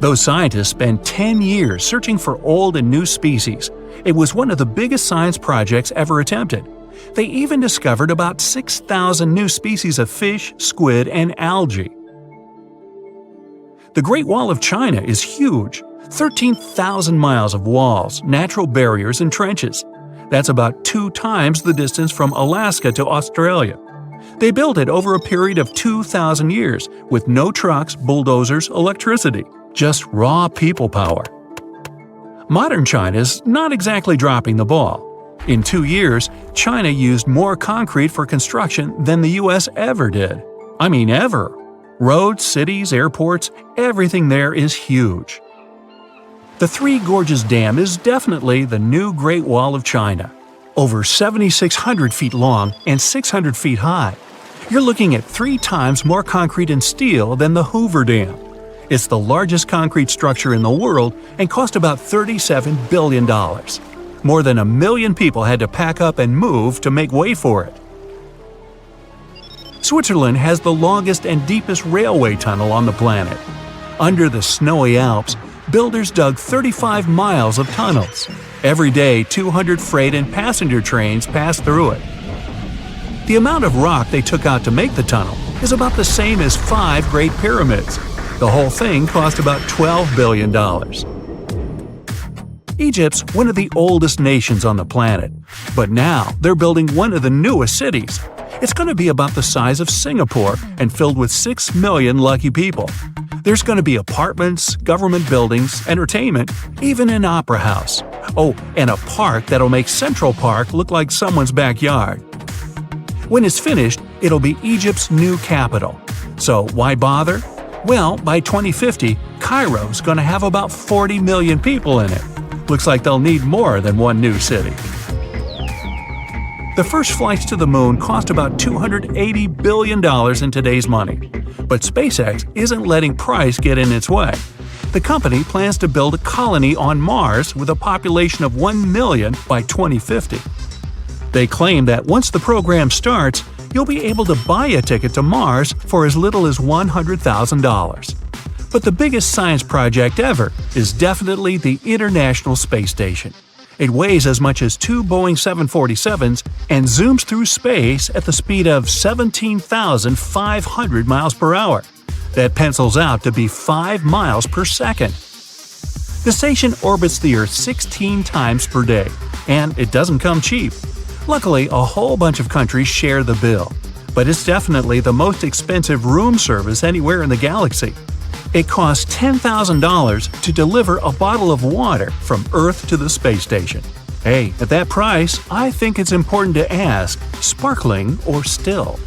Those scientists spent 10 years searching for old and new species. It was one of the biggest science projects ever attempted. They even discovered about 6,000 new species of fish, squid, and algae. The Great Wall of China is huge. 13,000 miles of walls, natural barriers, and trenches. That's about 2 times the distance from Alaska to Australia. They built it over a period of 2,000 years with no trucks, bulldozers, electricity, just raw people power. Modern China's not exactly dropping the ball. In 2 years, China used more concrete for construction than the US ever did. I mean ever. Roads, cities, airports, everything there is huge. The Three Gorges Dam is definitely the new Great Wall of China. Over 7,600 feet long and 600 feet high. You're looking at 3 times more concrete and steel than the Hoover Dam. It's the largest concrete structure in the world and cost about $37 billion. More than 1 million people had to pack up and move to make way for it. Switzerland has the longest and deepest railway tunnel on the planet. Under the snowy Alps, builders dug 35 miles of tunnels. Every day, 200 freight and passenger trains pass through it. The amount of rock they took out to make the tunnel is about the same as 5 Great Pyramids. The whole thing cost about $12 billion. Egypt's one of the oldest nations on the planet, but now they're building one of the newest cities. It's going to be about the size of Singapore and filled with 6 million lucky people. There's going to be apartments, government buildings, entertainment, even an opera house. Oh, and a park that'll make Central Park look like someone's backyard. When it's finished, it'll be Egypt's new capital. So why bother? Well, by 2050, Cairo's going to have about 40 million people in it. Looks like they'll need more than one new city. The first flights to the moon cost about $280 billion in today's money. But SpaceX isn't letting price get in its way. The company plans to build a colony on Mars with a population of 1 million by 2050. They claim that once the program starts, you'll be able to buy a ticket to Mars for as little as $100,000. But the biggest science project ever is definitely the International Space Station. It weighs as much as 2 Boeing 747s and zooms through space at the speed of 17,500 miles per hour. That pencils out to be 5 miles per second. The station orbits the Earth 16 times per day, and it doesn't come cheap. Luckily, a whole bunch of countries share the bill, but it's definitely the most expensive room service anywhere in the galaxy. It costs $10,000 to deliver a bottle of water from Earth to the space station. Hey, at that price, I think it's important to ask, sparkling or still?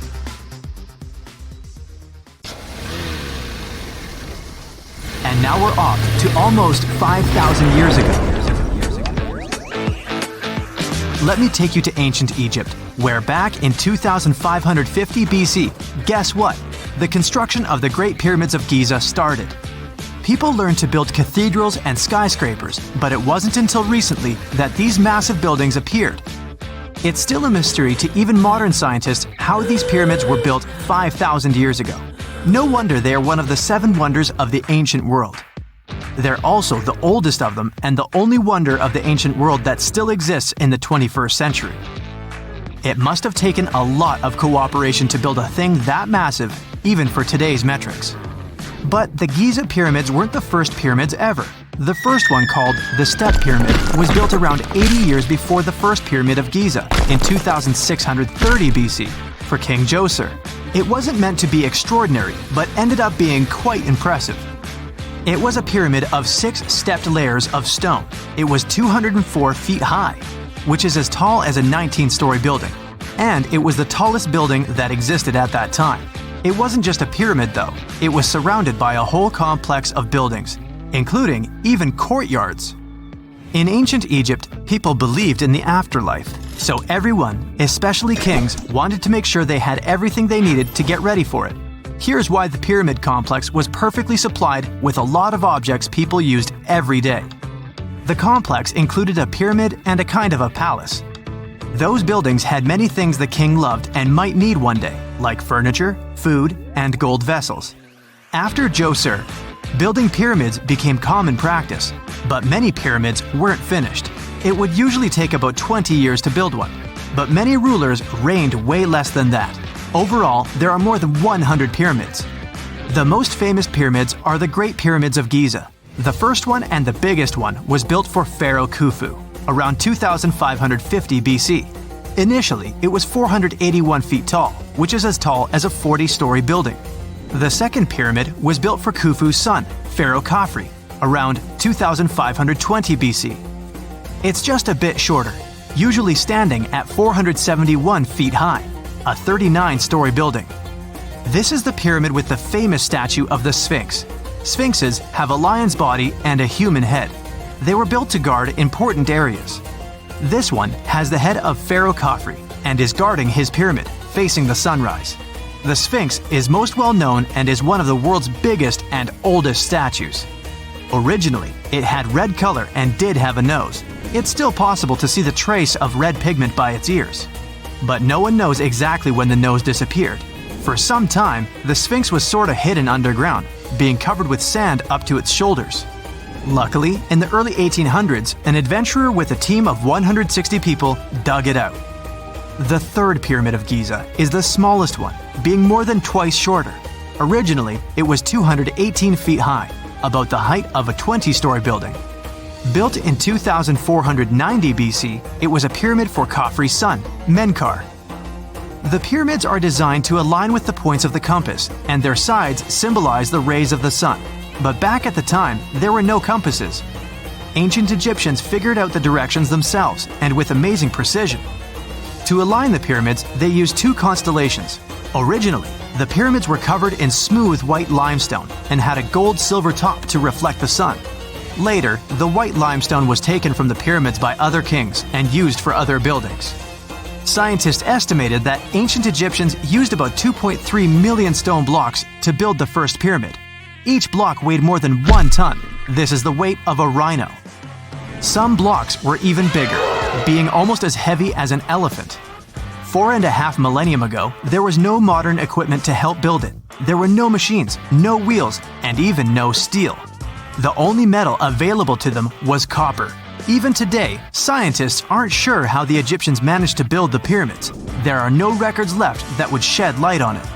And now we're off to almost 5,000 years ago. Let me take you to ancient Egypt, where back in 2550 BC, guess what? The construction of the Great Pyramids of Giza started. People learned to build cathedrals and skyscrapers, but it wasn't until recently that these massive buildings appeared. It's still a mystery to even modern scientists how these pyramids were built 5,000 years ago. No wonder they are one of the 7 wonders of the ancient world. They're also the oldest of them and the only wonder of the ancient world that still exists in the 21st century. It must have taken a lot of cooperation to build a thing that massive, even for today's metrics. But the Giza pyramids weren't the first pyramids ever. The first one, called the Step Pyramid, was built around 80 years before the first Pyramid of Giza in 2630 BC for King Djoser. It wasn't meant to be extraordinary, but ended up being quite impressive. It was a pyramid of 6 stepped layers of stone. It was 204 feet high, which is as tall as a 19-story building. And it was the tallest building that existed at that time. It wasn't just a pyramid though, it was surrounded by a whole complex of buildings, including even courtyards. In ancient Egypt, people believed in the afterlife, so everyone, especially kings, wanted to make sure they had everything they needed to get ready for it. Here's why the pyramid complex was perfectly supplied with a lot of objects people used every day. The complex included a pyramid and a kind of a palace. Those buildings had many things the king loved and might need one day, like furniture, food, and gold vessels. After Djoser, building pyramids became common practice, but many pyramids weren't finished. It would usually take about 20 years to build one, but many rulers reigned way less than that. Overall, there are more than 100 pyramids. The most famous pyramids are the Great Pyramids of Giza. The first one and the biggest one was built for Pharaoh Khufu, around 2550 BC. Initially, it was 481 feet tall, which is as tall as a 40-story building. The second pyramid was built for Khufu's son, Pharaoh Khafre, around 2520 BC. It's just a bit shorter, usually standing at 471 feet high, a 39-story building. This is the pyramid with the famous statue of the Sphinx. Sphinxes have a lion's body and a human head. They were built to guard important areas. This one has the head of Pharaoh Khafre and is guarding his pyramid, facing the sunrise. The Sphinx is most well known and is one of the world's biggest and oldest statues. Originally, it had red color and did have a nose. It's still possible to see the trace of red pigment by its ears. But no one knows exactly when the nose disappeared. For some time, the Sphinx was sort of hidden underground, being covered with sand up to its shoulders. Luckily, in the early 1800s, an adventurer with a team of 160 people dug it out. The third pyramid of Giza is the smallest one, being more than twice shorter. Originally, it was 218 feet high, about the height of a 20-story building. Built in 2490 BC, it was a pyramid for Khafre's son, Menkaure. The pyramids are designed to align with the points of the compass, and their sides symbolize the rays of the sun. But back at the time, there were no compasses. Ancient Egyptians figured out the directions themselves, and with amazing precision. To align the pyramids, they used two constellations. Originally, the pyramids were covered in smooth white limestone and had a gold-silver top to reflect the sun. Later, the white limestone was taken from the pyramids by other kings and used for other buildings. Scientists estimated that ancient Egyptians used about 2.3 million stone blocks to build the first pyramid. Each block weighed more than 1 ton. This is the weight of a rhino. Some blocks were even bigger, being almost as heavy as an elephant. 4.5 millennium ago, there was no modern equipment to help build it. There were no machines, no wheels, and even no steel. The only metal available to them was copper. Even today, scientists aren't sure how the Egyptians managed to build the pyramids. There are no records left that would shed light on it.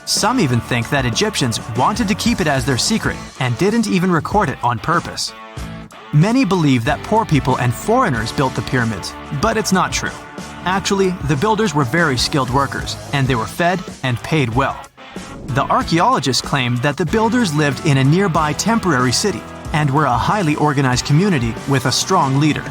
Some even think that Egyptians wanted to keep it as their secret and didn't even record it on purpose. Many believe that poor people and foreigners built the pyramids, but it's not true. Actually, the builders were very skilled workers, and they were fed and paid well. The archaeologists claim that the builders lived in a nearby temporary city and were a highly organized community with a strong leader.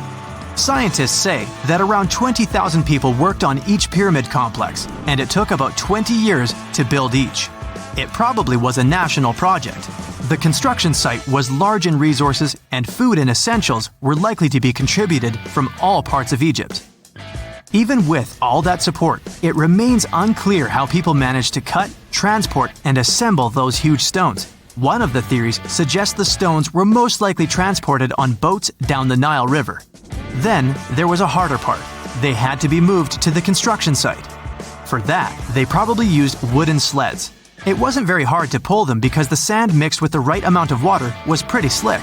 Scientists say that around 20,000 people worked on each pyramid complex, and it took about 20 years to build each. It probably was a national project. The construction site was large in resources, and food and essentials were likely to be contributed from all parts of Egypt. Even with all that support, it remains unclear how people managed to cut, transport, and assemble those huge stones. One of the theories suggests the stones were most likely transported on boats down the Nile River. Then, there was a harder part. They had to be moved to the construction site. For that, they probably used wooden sleds. It wasn't very hard to pull them because the sand mixed with the right amount of water was pretty slick.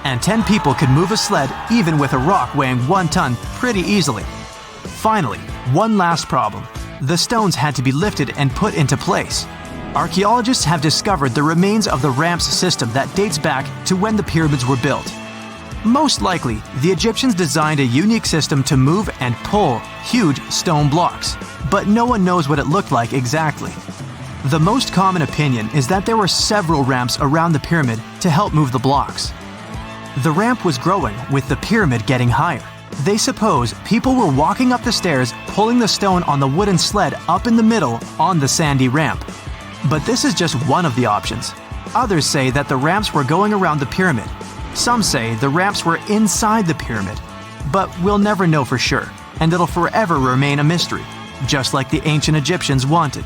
And 10 people could move a sled even with a rock weighing 1 ton pretty easily. Finally, one last problem. The stones had to be lifted and put into place. Archaeologists have discovered the remains of the ramps system that dates back to when the pyramids were built. Most likely, the Egyptians designed a unique system to move and pull huge stone blocks, but no one knows what it looked like exactly. The most common opinion is that there were several ramps around the pyramid to help move the blocks. The ramp was growing with the pyramid getting higher. They suppose people were walking up the stairs, pulling the stone on the wooden sled up in the middle on the sandy ramp. But this is just one of the options. Others say that the ramps were going around the pyramid. Some say the ramps were inside the pyramid. But we'll never know for sure, and it'll forever remain a mystery, just like the ancient Egyptians wanted.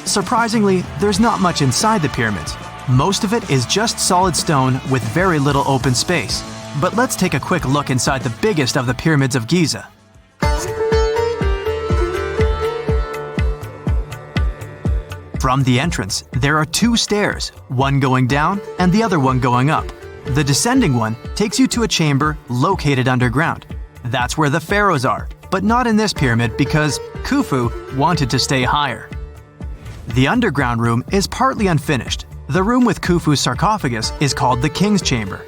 Surprisingly, there's not much inside the pyramids. Most of it is just solid stone with very little open space. But let's take a quick look inside the biggest of the pyramids of Giza. From the entrance, there are 2 stairs, one going down and the other one going up. The descending one takes you to a chamber located underground. That's where the pharaohs are, but not in this pyramid because Khufu wanted to stay higher. The underground room is partly unfinished, The room with Khufu's sarcophagus is called the King's Chamber.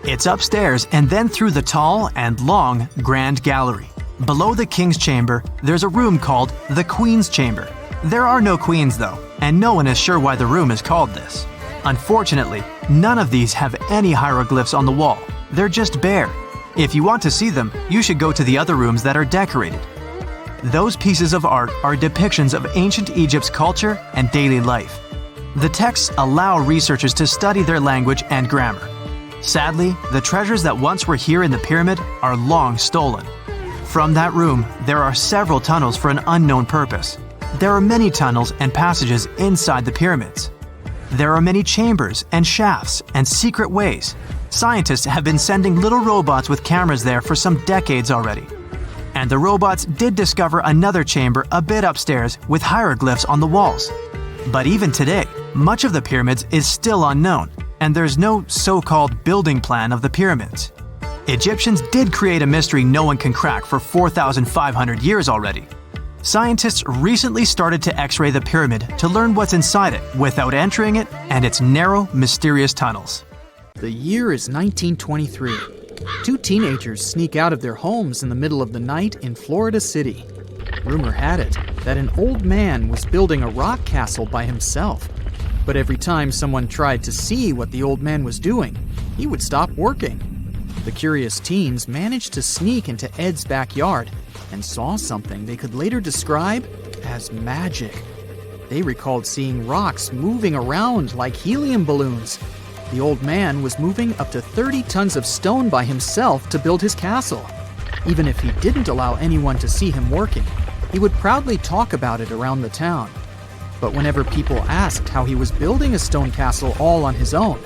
It's upstairs and then through the tall and long Grand Gallery. Below the King's Chamber, there's a room called the Queen's Chamber. There are no queens though, and no one is sure why the room is called this. Unfortunately, none of these have any hieroglyphs on the wall. They're just bare. If you want to see them, you should go to the other rooms that are decorated. Those pieces of art are depictions of ancient Egypt's culture and daily life. The texts allow researchers to study their language and grammar. Sadly, the treasures that once were here in the pyramid are long stolen. From that room, there are several tunnels for an unknown purpose. There are many tunnels and passages inside the pyramids. There are many chambers and shafts and secret ways. Scientists have been sending little robots with cameras there for some decades already. And the robots did discover another chamber a bit upstairs with hieroglyphs on the walls. But even today, much of the pyramids is still unknown, and there's no so-called building plan of the pyramids. Egyptians did create a mystery no one can crack for 4,500 years already. Scientists recently started to X-ray the pyramid to learn what's inside it without entering it and its narrow, mysterious tunnels. The year is 1923. Two teenagers sneak out of their homes in the middle of the night in Florida City. Rumor had it that an old man was building a rock castle by himself. But every time someone tried to see what the old man was doing, he would stop working. The curious teens managed to sneak into Ed's backyard and saw something they could later describe as magic. They recalled seeing rocks moving around like helium balloons. The old man was moving up to 30 tons of stone by himself to build his castle. Even if he didn't allow anyone to see him working, he would proudly talk about it around the town. But whenever people asked how he was building a stone castle all on his own,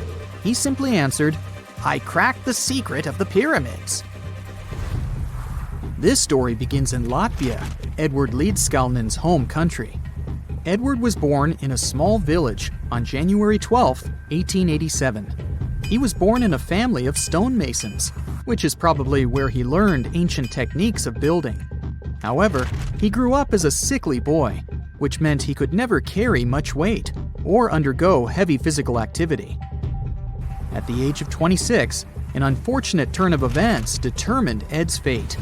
he simply answered, "I cracked the secret of the pyramids." This story begins in Latvia, Edward Leedskalnin's home country. Edward was born in a small village on January 12, 1887. He was born in a family of stonemasons, which is probably where he learned ancient techniques of building. However, he grew up as a sickly boy, which meant he could never carry much weight or undergo heavy physical activity. At the age of 26, an unfortunate turn of events determined Ed's fate.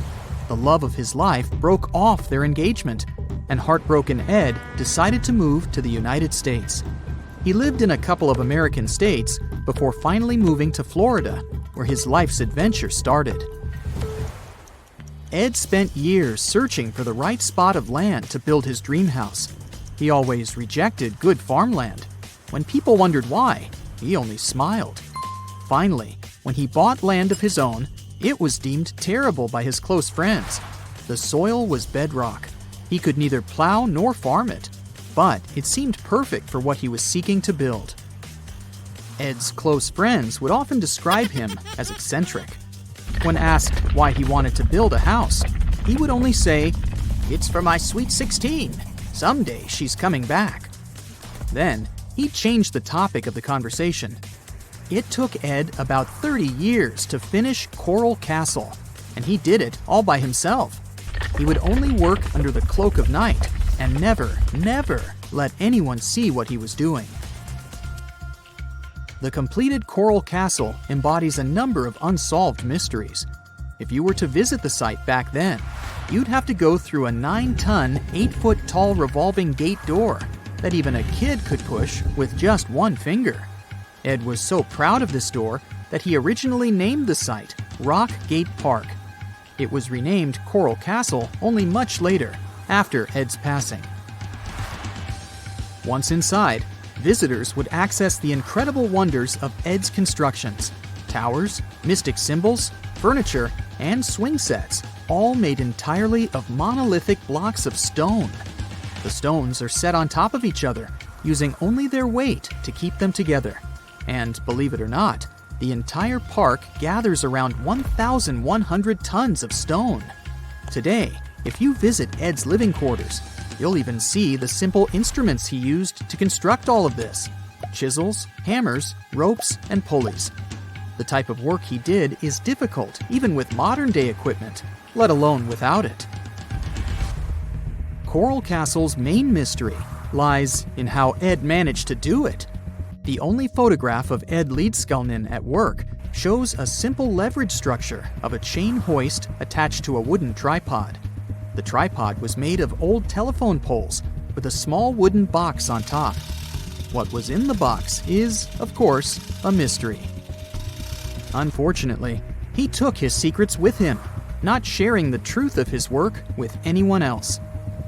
The love of his life broke off their engagement, and heartbroken Ed decided to move to the United States. He lived in a couple of American states before finally moving to Florida, where his life's adventure started. Ed spent years searching for the right spot of land to build his dream house. He always rejected good farmland. When people wondered why, he only smiled. Finally, when he bought land of his own, it was deemed terrible by his close friends. The soil was bedrock. He could neither plow nor farm it, but it seemed perfect for what he was seeking to build. Ed's close friends would often describe him as eccentric. When asked why he wanted to build a house, he would only say, "It's for my sweet 16. Someday she's coming back." Then, he changed the topic of the conversation. It took Ed about 30 years to finish Coral Castle, and he did it all by himself. He would only work under the cloak of night and never let anyone see what he was doing. The completed Coral Castle embodies a number of unsolved mysteries. If you were to visit the site back then, you'd have to go through a 9-ton, 8-foot-tall revolving gate door that even a kid could push with just one finger. Ed was so proud of this door that he originally named the site Rock Gate Park. It was renamed Coral Castle only much later, after Ed's passing. Once inside, visitors would access the incredible wonders of Ed's constructions: towers, mystic symbols, furniture, and swing sets, all made entirely of monolithic blocks of stone. The stones are set on top of each other, using only their weight to keep them together. And believe it or not, the entire park gathers around 1,100 tons of stone. Today, if you visit Ed's living quarters, you'll even see the simple instruments he used to construct all of this: chisels, hammers, ropes, and pulleys. The type of work he did is difficult even with modern-day equipment, let alone without it. Coral Castle's main mystery lies in how Ed managed to do it. The only photograph of Ed Leedskalnin at work shows a simple leverage structure of a chain hoist attached to a wooden tripod. The tripod was made of old telephone poles with a small wooden box on top. What was in the box is, of course, a mystery. Unfortunately, he took his secrets with him, not sharing the truth of his work with anyone else.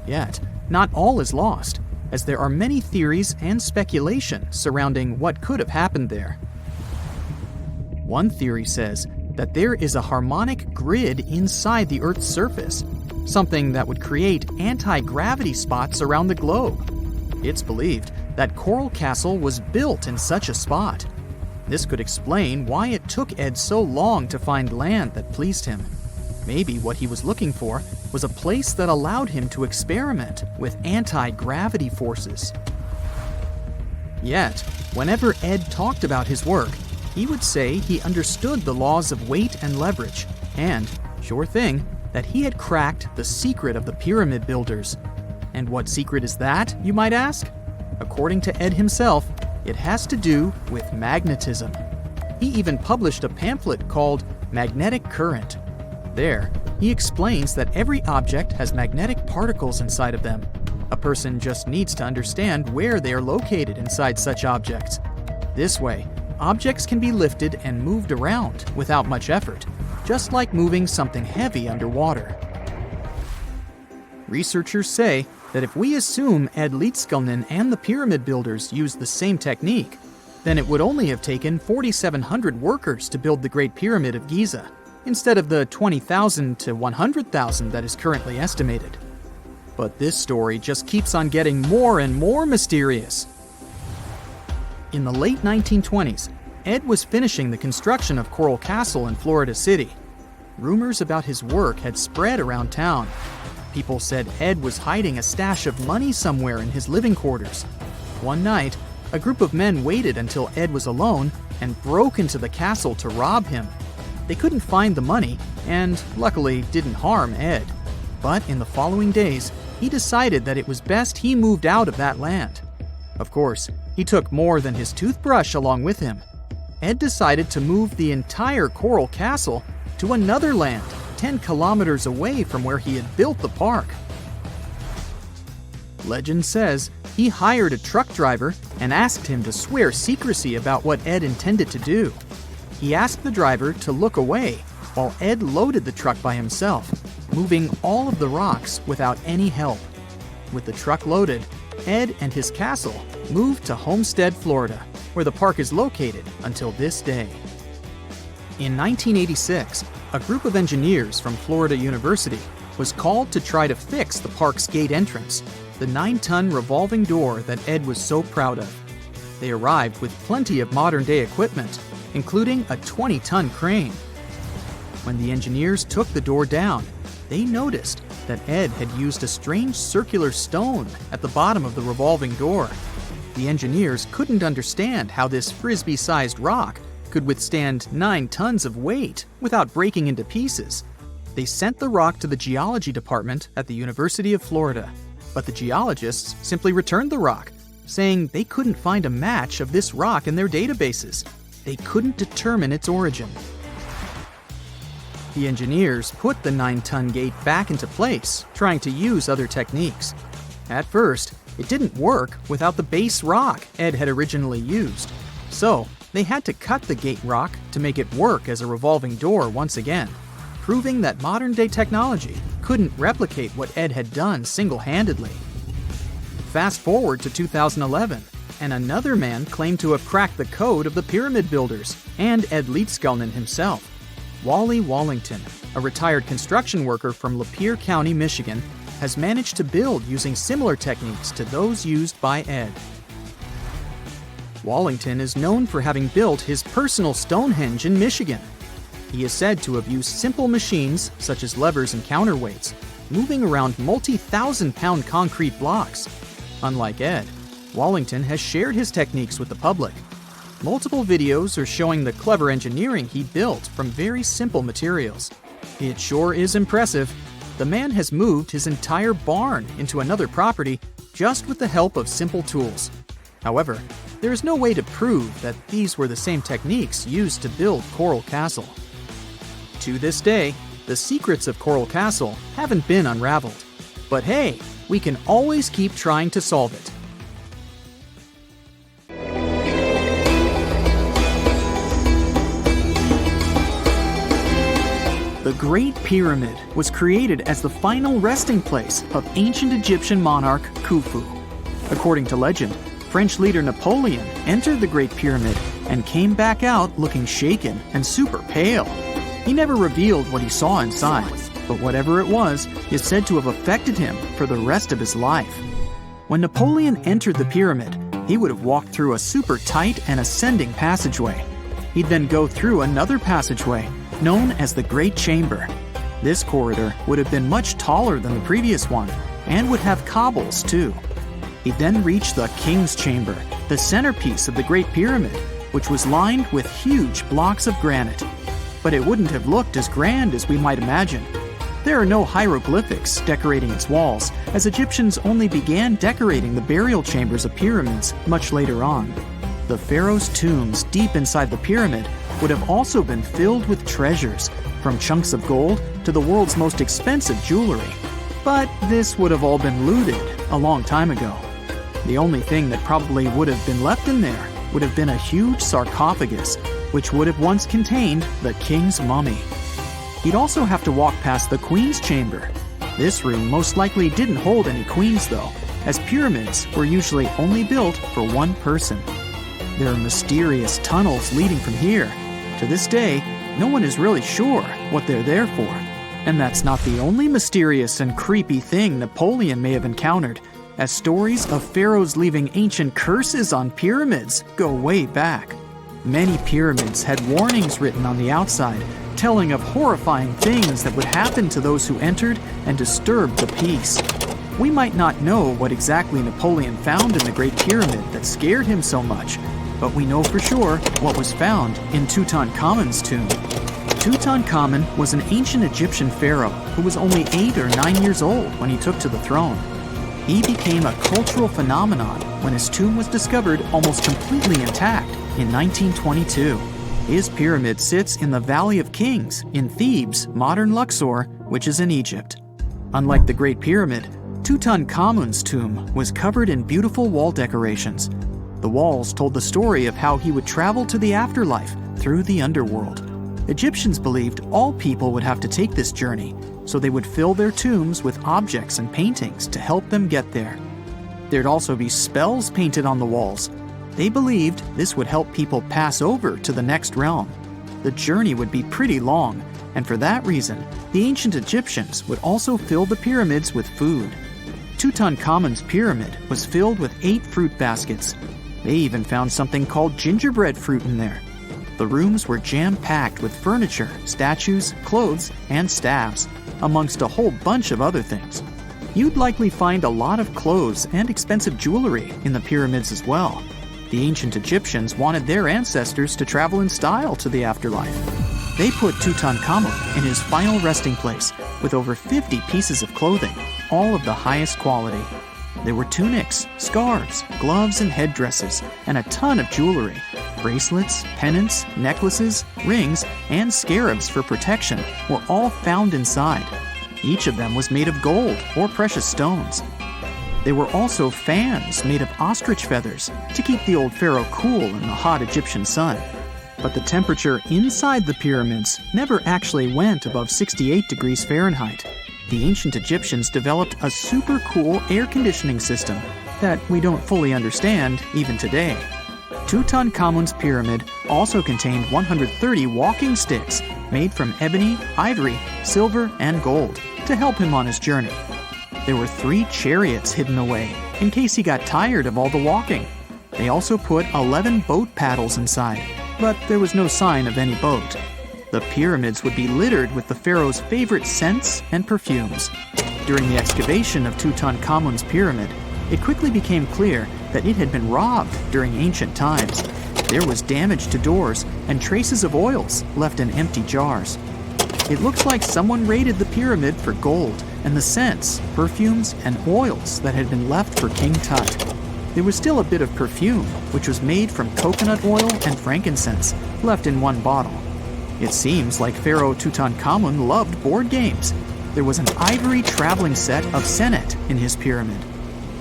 Yet, not all is lost, as there are many theories and speculation surrounding what could have happened there. One theory says that there is a harmonic grid inside the Earth's surface, something that would create anti-gravity spots around the globe. It's believed that Coral Castle was built in such a spot. This could explain why it took Ed so long to find land that pleased him. Maybe what he was looking for was a place that allowed him to experiment with anti-gravity forces. Yet, whenever Ed talked about his work, he would say he understood the laws of weight and leverage, and, sure thing, that he had cracked the secret of the pyramid builders. And what secret is that, you might ask? According to Ed himself, it has to do with magnetism. He even published a pamphlet called Magnetic Current. There, he explains that every object has magnetic particles inside of them. A person just needs to understand where they are located inside such objects. This way, objects can be lifted and moved around without much effort, just like moving something heavy underwater. Researchers say that if we assume Ed Leedskalnin and the pyramid builders used the same technique, then it would only have taken 4,700 workers to build the Great Pyramid of Giza, instead of the 20,000 to 100,000 that is currently estimated. But this story just keeps on getting more and more mysterious. In the late 1920s, Ed was finishing the construction of Coral Castle in Florida City. Rumors about his work had spread around town. People said Ed was hiding a stash of money somewhere in his living quarters. One night, a group of men waited until Ed was alone and broke into the castle to rob him. They couldn't find the money and, luckily, didn't harm Ed. But in the following days, he decided that it was best he moved out of that land. Of course, he took more than his toothbrush along with him. Ed decided to move the entire Coral Castle to another land 10 kilometers away from where he had built the park. Legend says he hired a truck driver and asked him to swear secrecy about what Ed intended to do. He asked the driver to look away while Ed loaded the truck by himself, moving all of the rocks without any help. With the truck loaded, Ed and his castle moved to Homestead, Florida, where the park is located until this day. In 1986, a group of engineers from Florida University was called to try to fix the park's gate entrance, the 9-ton revolving door that Ed was so proud of. They arrived with plenty of modern-day equipment, including a 20-ton crane. When the engineers took the door down, they noticed that Ed had used a strange circular stone at the bottom of the revolving door. The engineers couldn't understand how this frisbee-sized rock could withstand 9 tons of weight without breaking into pieces. They sent the rock to the geology department at the University of Florida, but the geologists simply returned the rock, saying they couldn't find a match of this rock in their databases. They couldn't determine its origin. The engineers put the 9-ton gate back into place, trying to use other techniques. At first, it didn't work without the base rock Ed had originally used. So, they had to cut the gate rock to make it work as a revolving door once again, proving that modern-day technology couldn't replicate what Ed had done single-handedly. Fast forward to 2011, and another man claimed to have cracked the code of the pyramid builders and Ed Leedskalnin himself. Wally Wallington, a retired construction worker from Lapeer County, Michigan, has managed to build using similar techniques to those used by Ed. Wallington is known for having built his personal Stonehenge in Michigan. He is said to have used simple machines, such as levers and counterweights, moving around multi-thousand-pound concrete blocks. Unlike Ed, Wallington has shared his techniques with the public. Multiple videos are showing the clever engineering he built from very simple materials. It sure is impressive. The man has moved his entire barn into another property just with the help of simple tools. However, there is no way to prove that these were the same techniques used to build Coral Castle. To this day, the secrets of Coral Castle haven't been unraveled. But hey, we can always keep trying to solve it. The Great Pyramid was created as the final resting place of ancient Egyptian monarch Khufu. According to legend, French leader Napoleon entered the Great Pyramid and came back out looking shaken and super pale. He never revealed what he saw inside, but whatever it was is said to have affected him for the rest of his life. When Napoleon entered the pyramid, he would have walked through a super tight and ascending passageway. He'd then go through another passageway, known as the Great Chamber. This corridor would have been much taller than the previous one, and would have cobbles too. He'd then reach the King's Chamber, the centerpiece of the Great Pyramid, which was lined with huge blocks of granite. But it wouldn't have looked as grand as we might imagine. There are no hieroglyphics decorating its walls, as Egyptians only began decorating the burial chambers of pyramids much later on. The pharaoh's tombs deep inside the pyramid would have also been filled with treasures, from chunks of gold to the world's most expensive jewelry. But this would have all been looted a long time ago. The only thing that probably would have been left in there would have been a huge sarcophagus, which would have once contained the king's mummy. He'd also have to walk past the queen's chamber. This room most likely didn't hold any queens though, as pyramids were usually only built for one person. There are mysterious tunnels leading from here. To this day, no one is really sure what they're there for. And that's not the only mysterious and creepy thing Napoleon may have encountered, as stories of pharaohs leaving ancient curses on pyramids go way back. Many pyramids had warnings written on the outside, telling of horrifying things that would happen to those who entered and disturbed the peace. We might not know what exactly Napoleon found in the Great Pyramid that scared him so much, but we know for sure what was found in Tutankhamun's tomb. Tutankhamun was an ancient Egyptian pharaoh who was only 8 or 9 years old when he took to the throne. He became a cultural phenomenon when his tomb was discovered almost completely intact in 1922. His pyramid sits in the Valley of Kings in Thebes, modern Luxor, which is in Egypt. Unlike the Great Pyramid, Tutankhamun's tomb was covered in beautiful wall decorations. The walls told the story of how he would travel to the afterlife through the underworld. Egyptians believed all people would have to take this journey, so they would fill their tombs with objects and paintings to help them get there. There'd also be spells painted on the walls. They believed this would help people pass over to the next realm. The journey would be pretty long, and for that reason, the ancient Egyptians would also fill the pyramids with food. Tutankhamun's pyramid was filled with 8 fruit baskets. They even found something called gingerbread fruit in there. The rooms were jam-packed with furniture, statues, clothes, and staffs, amongst a whole bunch of other things. You'd likely find a lot of clothes and expensive jewelry in the pyramids as well. The ancient Egyptians wanted their ancestors to travel in style to the afterlife. They put Tutankhamun in his final resting place with over 50 pieces of clothing, all of the highest quality. There were tunics, scarves, gloves, and headdresses, and a ton of jewelry. Bracelets, pendants, necklaces, rings, and scarabs for protection were all found inside. Each of them was made of gold or precious stones. There were also fans made of ostrich feathers to keep the old pharaoh cool in the hot Egyptian sun. But the temperature inside the pyramids never actually went above 68 degrees Fahrenheit. The ancient Egyptians developed a super cool air conditioning system that we don't fully understand even today. Tutankhamun's pyramid also contained 130 walking sticks made from ebony, ivory, silver, and gold to help him on his journey. There were 3 chariots hidden away in case he got tired of all the walking. They also put 11 boat paddles inside, but there was no sign of any boat. The pyramids would be littered with the pharaoh's favorite scents and perfumes. During the excavation of Tutankhamun's pyramid, it quickly became clear that it had been robbed during ancient times. There was damage to doors and traces of oils left in empty jars. It looks like someone raided the pyramid for gold and the scents, perfumes, and oils that had been left for King Tut. There was still a bit of perfume, which was made from coconut oil and frankincense, left in one bottle. It seems like Pharaoh Tutankhamun loved board games. There was an ivory traveling set of Senet in his pyramid.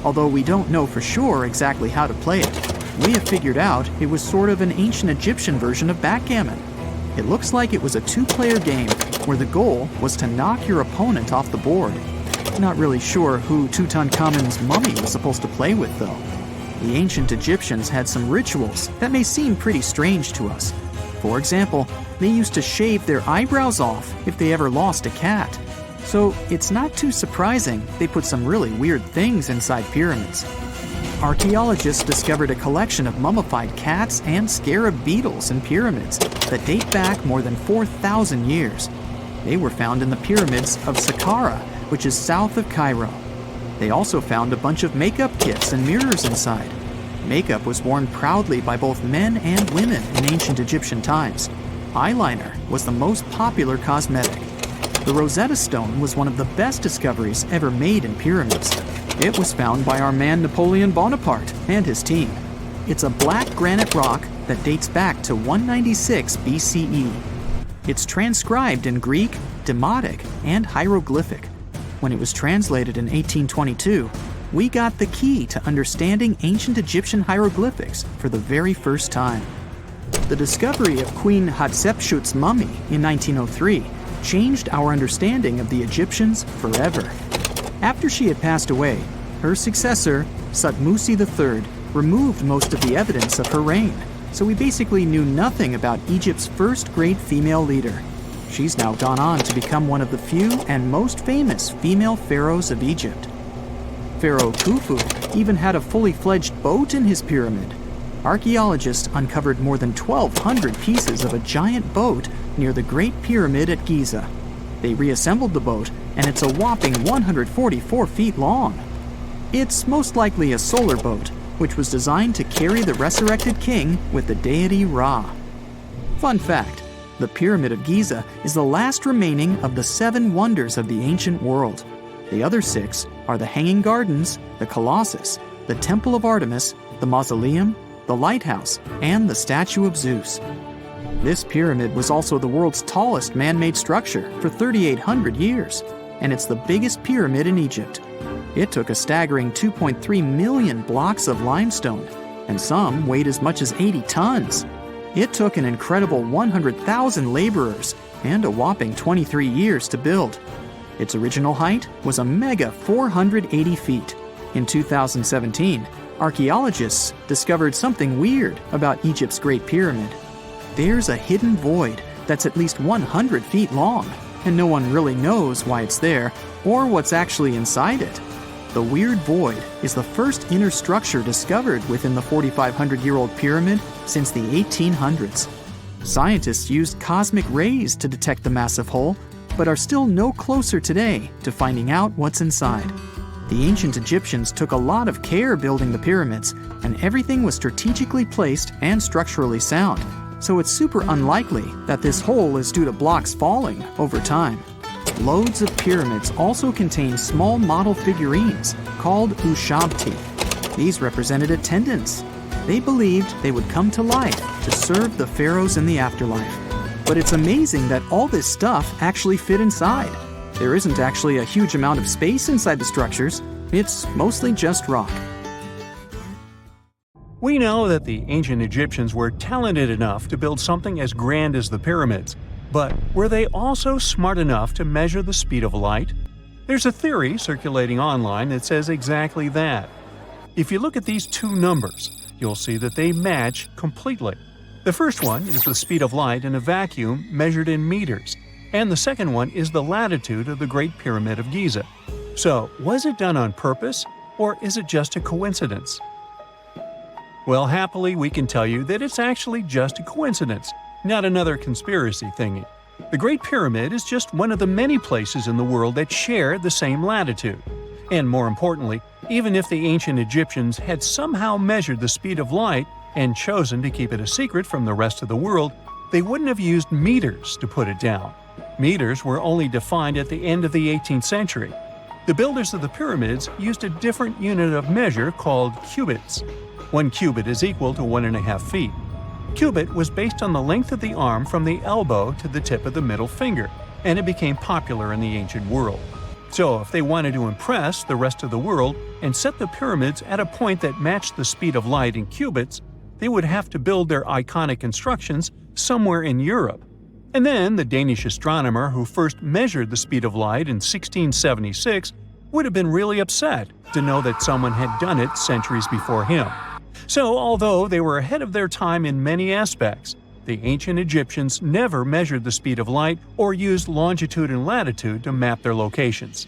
Although we don't know for sure exactly how to play it, we have figured out it was sort of an ancient Egyptian version of backgammon. It looks like it was a two-player game where the goal was to knock your opponent off the board. Not really sure who Tutankhamun's mummy was supposed to play with, though. The ancient Egyptians had some rituals that may seem pretty strange to us. For example, they used to shave their eyebrows off if they ever lost a cat. So it's not too surprising they put some really weird things inside pyramids. Archaeologists discovered a collection of mummified cats and scarab beetles in pyramids that date back more than 4,000 years. They were found in the pyramids of Saqqara, which is south of Cairo. They also found a bunch of makeup kits and mirrors inside. Makeup was worn proudly by both men and women in ancient Egyptian times. Eyeliner was the most popular cosmetic. The Rosetta Stone was one of the best discoveries ever made in pyramids. It was found by our man Napoleon Bonaparte and his team. It's a black granite rock that dates back to 196 BCE. It's transcribed in Greek, Demotic, and hieroglyphic. When it was translated in 1822, we got the key to understanding ancient Egyptian hieroglyphics for the very first time. The discovery of Queen Hatshepsut's mummy in 1903 changed our understanding of the Egyptians forever. After she had passed away, her successor, Thutmose III, removed most of the evidence of her reign, so we basically knew nothing about Egypt's first great female leader. She's now gone on to become one of the few and most famous female pharaohs of Egypt. Pharaoh Khufu even had a fully fledged boat in his pyramid. Archaeologists uncovered more than 1,200 pieces of a giant boat near the Great Pyramid at Giza. They reassembled the boat, and it's a whopping 144 feet long. It's most likely a solar boat, which was designed to carry the resurrected king with the deity Ra. Fun fact, the Pyramid of Giza is the last remaining of the 7 wonders of the ancient world. The other 6 are the Hanging Gardens, the Colossus, the Temple of Artemis, the Mausoleum, the Lighthouse, and the Statue of Zeus. This pyramid was also the world's tallest man-made structure for 3,800 years, and it's the biggest pyramid in Egypt. It took a staggering 2.3 million blocks of limestone, and some weighed as much as 80 tons. It took an incredible 100,000 laborers and a whopping 23 years to build. Its original height was a mega 480 feet. In 2017, archaeologists discovered something weird about Egypt's Great Pyramid. There's a hidden void that's at least 100 feet long, and no one really knows why it's there or what's actually inside it. The weird void is the first inner structure discovered within the 4,500-year-old pyramid since the 1800s. Scientists used cosmic rays to detect the massive hole, but are still no closer today to finding out what's inside. The ancient Egyptians took a lot of care building the pyramids, and everything was strategically placed and structurally sound, so it's super unlikely that this hole is due to blocks falling over time. Loads of pyramids also contain small model figurines called ushabti. These represented attendants. They believed they would come to life to serve the pharaohs in the afterlife. But it's amazing that all this stuff actually fit inside. There isn't actually a huge amount of space inside the structures. It's mostly just rock. We know that the ancient Egyptians were talented enough to build something as grand as the pyramids, but were they also smart enough to measure the speed of light? There's a theory circulating online that says exactly that. If you look at these two numbers, you'll see that they match completely. The first one is the speed of light in a vacuum measured in meters, and the second one is the latitude of the Great Pyramid of Giza. So, was it done on purpose, or is it just a coincidence? Well, happily, we can tell you that it's actually just a coincidence, not another conspiracy thingy. The Great Pyramid is just one of the many places in the world that share the same latitude. And more importantly, even if the ancient Egyptians had somehow measured the speed of light and chosen to keep it a secret from the rest of the world, they wouldn't have used meters to put it down. Meters were only defined at the end of the 18th century. The builders of the pyramids used a different unit of measure called cubits. 1 cubit is equal to 1.5 feet. Cubit was based on the length of the arm from the elbow to the tip of the middle finger, and it became popular in the ancient world. So if they wanted to impress the rest of the world and set the pyramids at a point that matched the speed of light in cubits, they would have to build their iconic constructions somewhere in Europe. And then the Danish astronomer who first measured the speed of light in 1676 would have been really upset to know that someone had done it centuries before him. So although they were ahead of their time in many aspects, the ancient Egyptians never measured the speed of light or used longitude and latitude to map their locations.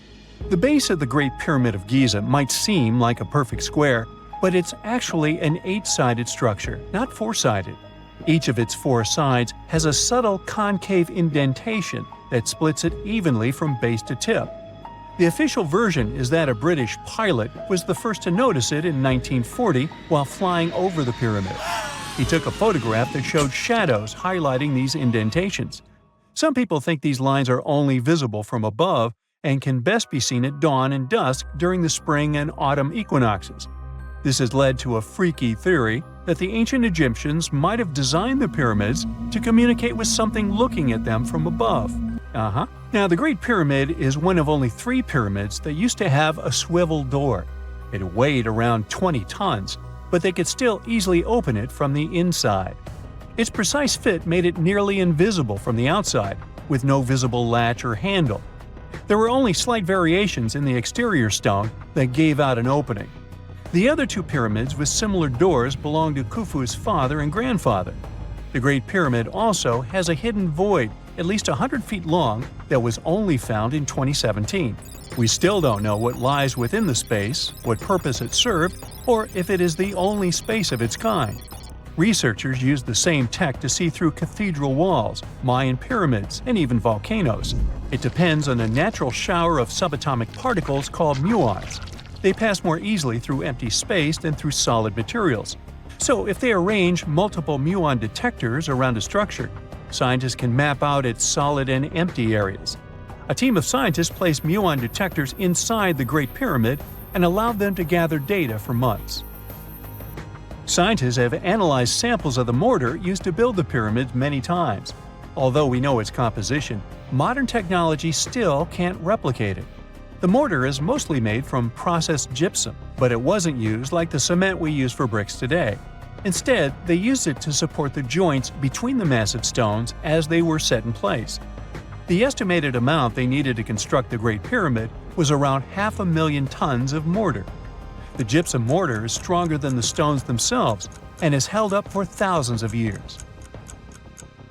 The base of the Great Pyramid of Giza might seem like a perfect square, but it's actually an 8-sided structure, not 4-sided. Each of its 4 sides has a subtle concave indentation that splits it evenly from base to tip. The official version is that a British pilot was the first to notice it in 1940 while flying over the pyramid. He took a photograph that showed shadows highlighting these indentations. Some people think these lines are only visible from above and can best be seen at dawn and dusk during the spring and autumn equinoxes. This has led to a freaky theory that the ancient Egyptians might have designed the pyramids to communicate with something looking at them from above. Now, the Great Pyramid is one of only 3 pyramids that used to have a swivel door. It weighed around 20 tons, but they could still easily open it from the inside. Its precise fit made it nearly invisible from the outside, with no visible latch or handle. There were only slight variations in the exterior stone that gave out an opening. The other 2 pyramids with similar doors belonged to Khufu's father and grandfather. The Great Pyramid also has a hidden void at least 100 feet long that was only found in 2017. We still don't know what lies within the space, what purpose it served, or if it is the only space of its kind. Researchers used the same tech to see through cathedral walls, Mayan pyramids, and even volcanoes. It depends on a natural shower of subatomic particles called muons. They pass more easily through empty space than through solid materials. So if they arrange multiple muon detectors around a structure, scientists can map out its solid and empty areas. A team of scientists placed muon detectors inside the Great Pyramid and allowed them to gather data for months. Scientists have analyzed samples of the mortar used to build the pyramids many times. Although we know its composition, modern technology still can't replicate it. The mortar is mostly made from processed gypsum, but it wasn't used like the cement we use for bricks today. Instead, they used it to support the joints between the massive stones as they were set in place. The estimated amount they needed to construct the Great Pyramid was around 500,000 tons of mortar. The gypsum mortar is stronger than the stones themselves and has held up for thousands of years.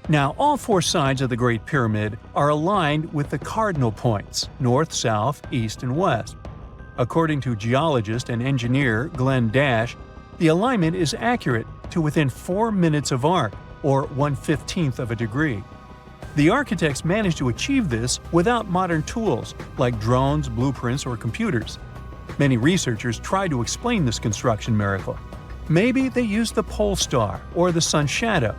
Now, all 4 sides of the Great Pyramid are aligned with the cardinal points – north, south, east, and west. According to geologist and engineer Glenn Dash, the alignment is accurate to within 4 minutes of arc, or 1/15th of a degree. The architects managed to achieve this without modern tools like drones, blueprints, or computers. Many researchers try to explain this construction miracle. Maybe they used the pole star or the sun's shadow.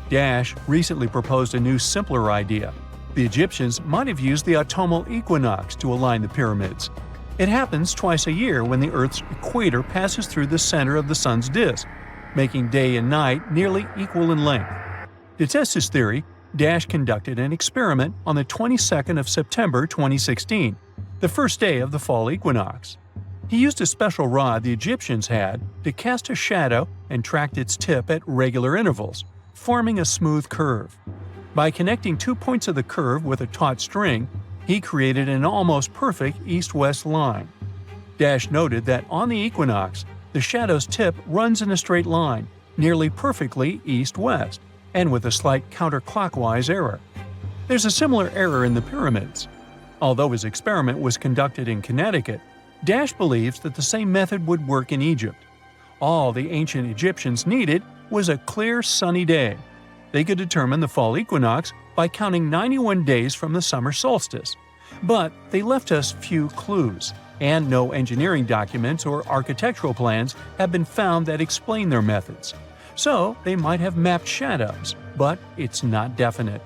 Dash recently proposed a new, simpler idea. The Egyptians might have used the autumnal equinox to align the pyramids. It happens twice a year when the Earth's equator passes through the center of the sun's disk, making day and night nearly equal in length. To test his theory, Dash conducted an experiment on the 22nd of September 2016, the first day of the fall equinox. He used a special rod the Egyptians had to cast a shadow and tracked its tip at regular intervals, forming a smooth curve. By connecting 2 points of the curve with a taut string, he created an almost perfect east-west line. Dash noted that on the equinox, the shadow's tip runs in a straight line, nearly perfectly east-west, and with a slight counterclockwise error. There's a similar error in the pyramids. Although his experiment was conducted in Connecticut, Dash believes that the same method would work in Egypt. All the ancient Egyptians needed was a clear, sunny day. They could determine the fall equinox by counting 91 days from the summer solstice. But they left us few clues, and no engineering documents or architectural plans have been found that explain their methods. So they might have mapped shadows, but it's not definite.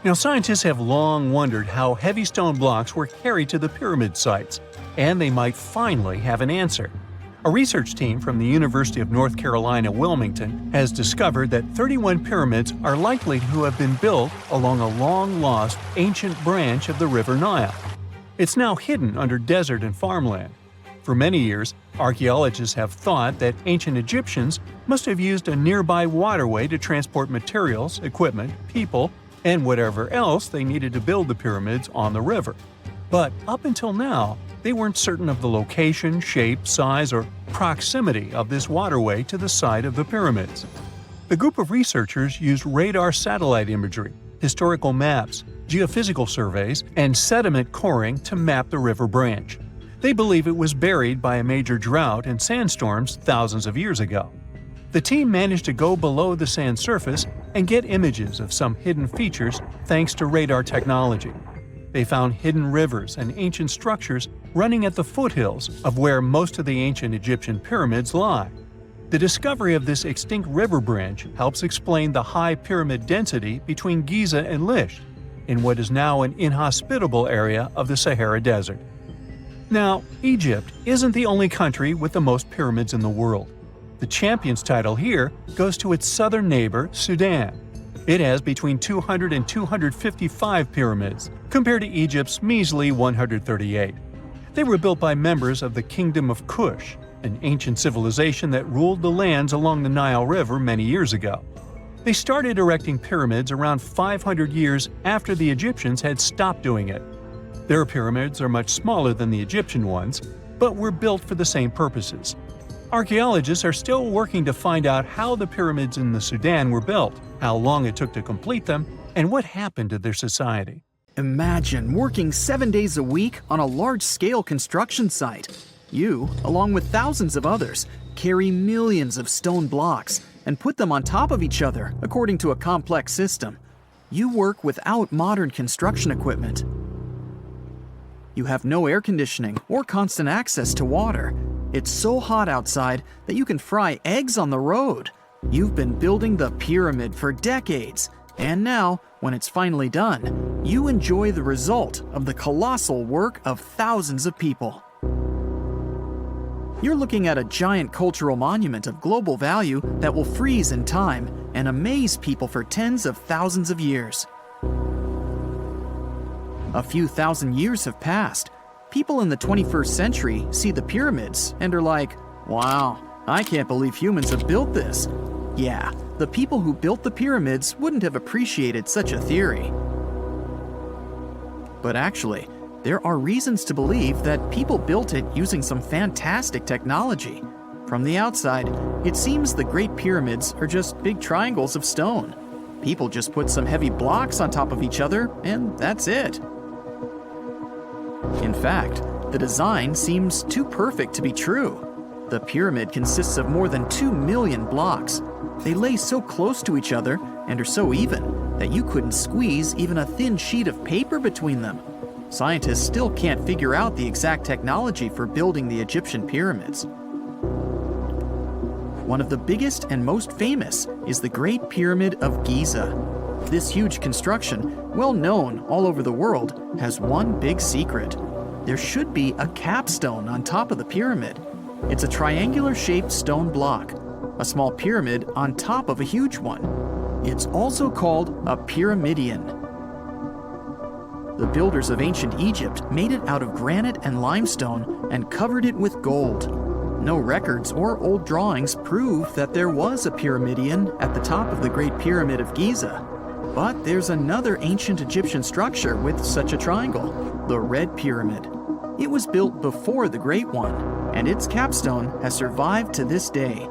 Now, scientists have long wondered how heavy stone blocks were carried to the pyramid sites, and they might finally have an answer. A research team from the University of North Carolina, Wilmington, has discovered that 31 pyramids are likely to have been built along a long-lost ancient branch of the River Nile. It's now hidden under desert and farmland. For many years, archaeologists have thought that ancient Egyptians must have used a nearby waterway to transport materials, equipment, people, and whatever else they needed to build the pyramids on the river. But up until now, they weren't certain of the location, shape, size, or proximity of this waterway to the site of the pyramids. The group of researchers used radar satellite imagery, historical maps, geophysical surveys, and sediment coring to map the river branch. They believe it was buried by a major drought and sandstorms thousands of years ago. The team managed to go below the sand surface and get images of some hidden features thanks to radar technology. They found hidden rivers and ancient structures running at the foothills of where most of the ancient Egyptian pyramids lie. The discovery of this extinct river branch helps explain the high pyramid density between Giza and Lisht, in what is now an inhospitable area of the Sahara Desert. Now, Egypt isn't the only country with the most pyramids in the world. The champion's title here goes to its southern neighbor, Sudan. It has between 200 and 255 pyramids, compared to Egypt's measly 138. They were built by members of the Kingdom of Kush, an ancient civilization that ruled the lands along the Nile River many years ago. They started erecting pyramids around 500 years after the Egyptians had stopped doing it. Their pyramids are much smaller than the Egyptian ones, but were built for the same purposes. Archaeologists are still working to find out how the pyramids in the Sudan were built, how long it took to complete them, and what happened to their society. Imagine working 7 days a week on a large-scale construction site. You, along with thousands of others, carry millions of stone blocks and put them on top of each other according to a complex system. You work without modern construction equipment. You have no air conditioning or constant access to water. It's so hot outside that you can fry eggs on the road. You've been building the pyramid for decades, and now, when it's finally done, you enjoy the result of the colossal work of thousands of people. You're looking at a giant cultural monument of global value that will freeze in time and amaze people for tens of thousands of years. A few thousand years have passed. People in the 21st century see the pyramids and are like, wow, I can't believe humans have built this. Yeah, the people who built the pyramids wouldn't have appreciated such a theory. But actually, there are reasons to believe that people built it using some fantastic technology. From the outside, it seems the Great Pyramids are just big triangles of stone. People just put some heavy blocks on top of each other, and that's it. In fact, the design seems too perfect to be true. The pyramid consists of more than 2 million blocks. They lay so close to each other and are so even that you couldn't squeeze even a thin sheet of paper between them. Scientists still can't figure out the exact technology for building the Egyptian pyramids. One of the biggest and most famous is the Great Pyramid of Giza. This huge construction, well known all over the world, has one big secret. There should be a capstone on top of the pyramid. It's a triangular-shaped stone block, a small pyramid on top of a huge one. It's also called a pyramidion. The builders of ancient Egypt made it out of granite and limestone and covered it with gold. No records or old drawings prove that there was a pyramidion at the top of the Great Pyramid of Giza. But there's another ancient Egyptian structure with such a triangle, the Red Pyramid. It was built before the Great One, and its capstone has survived to this day.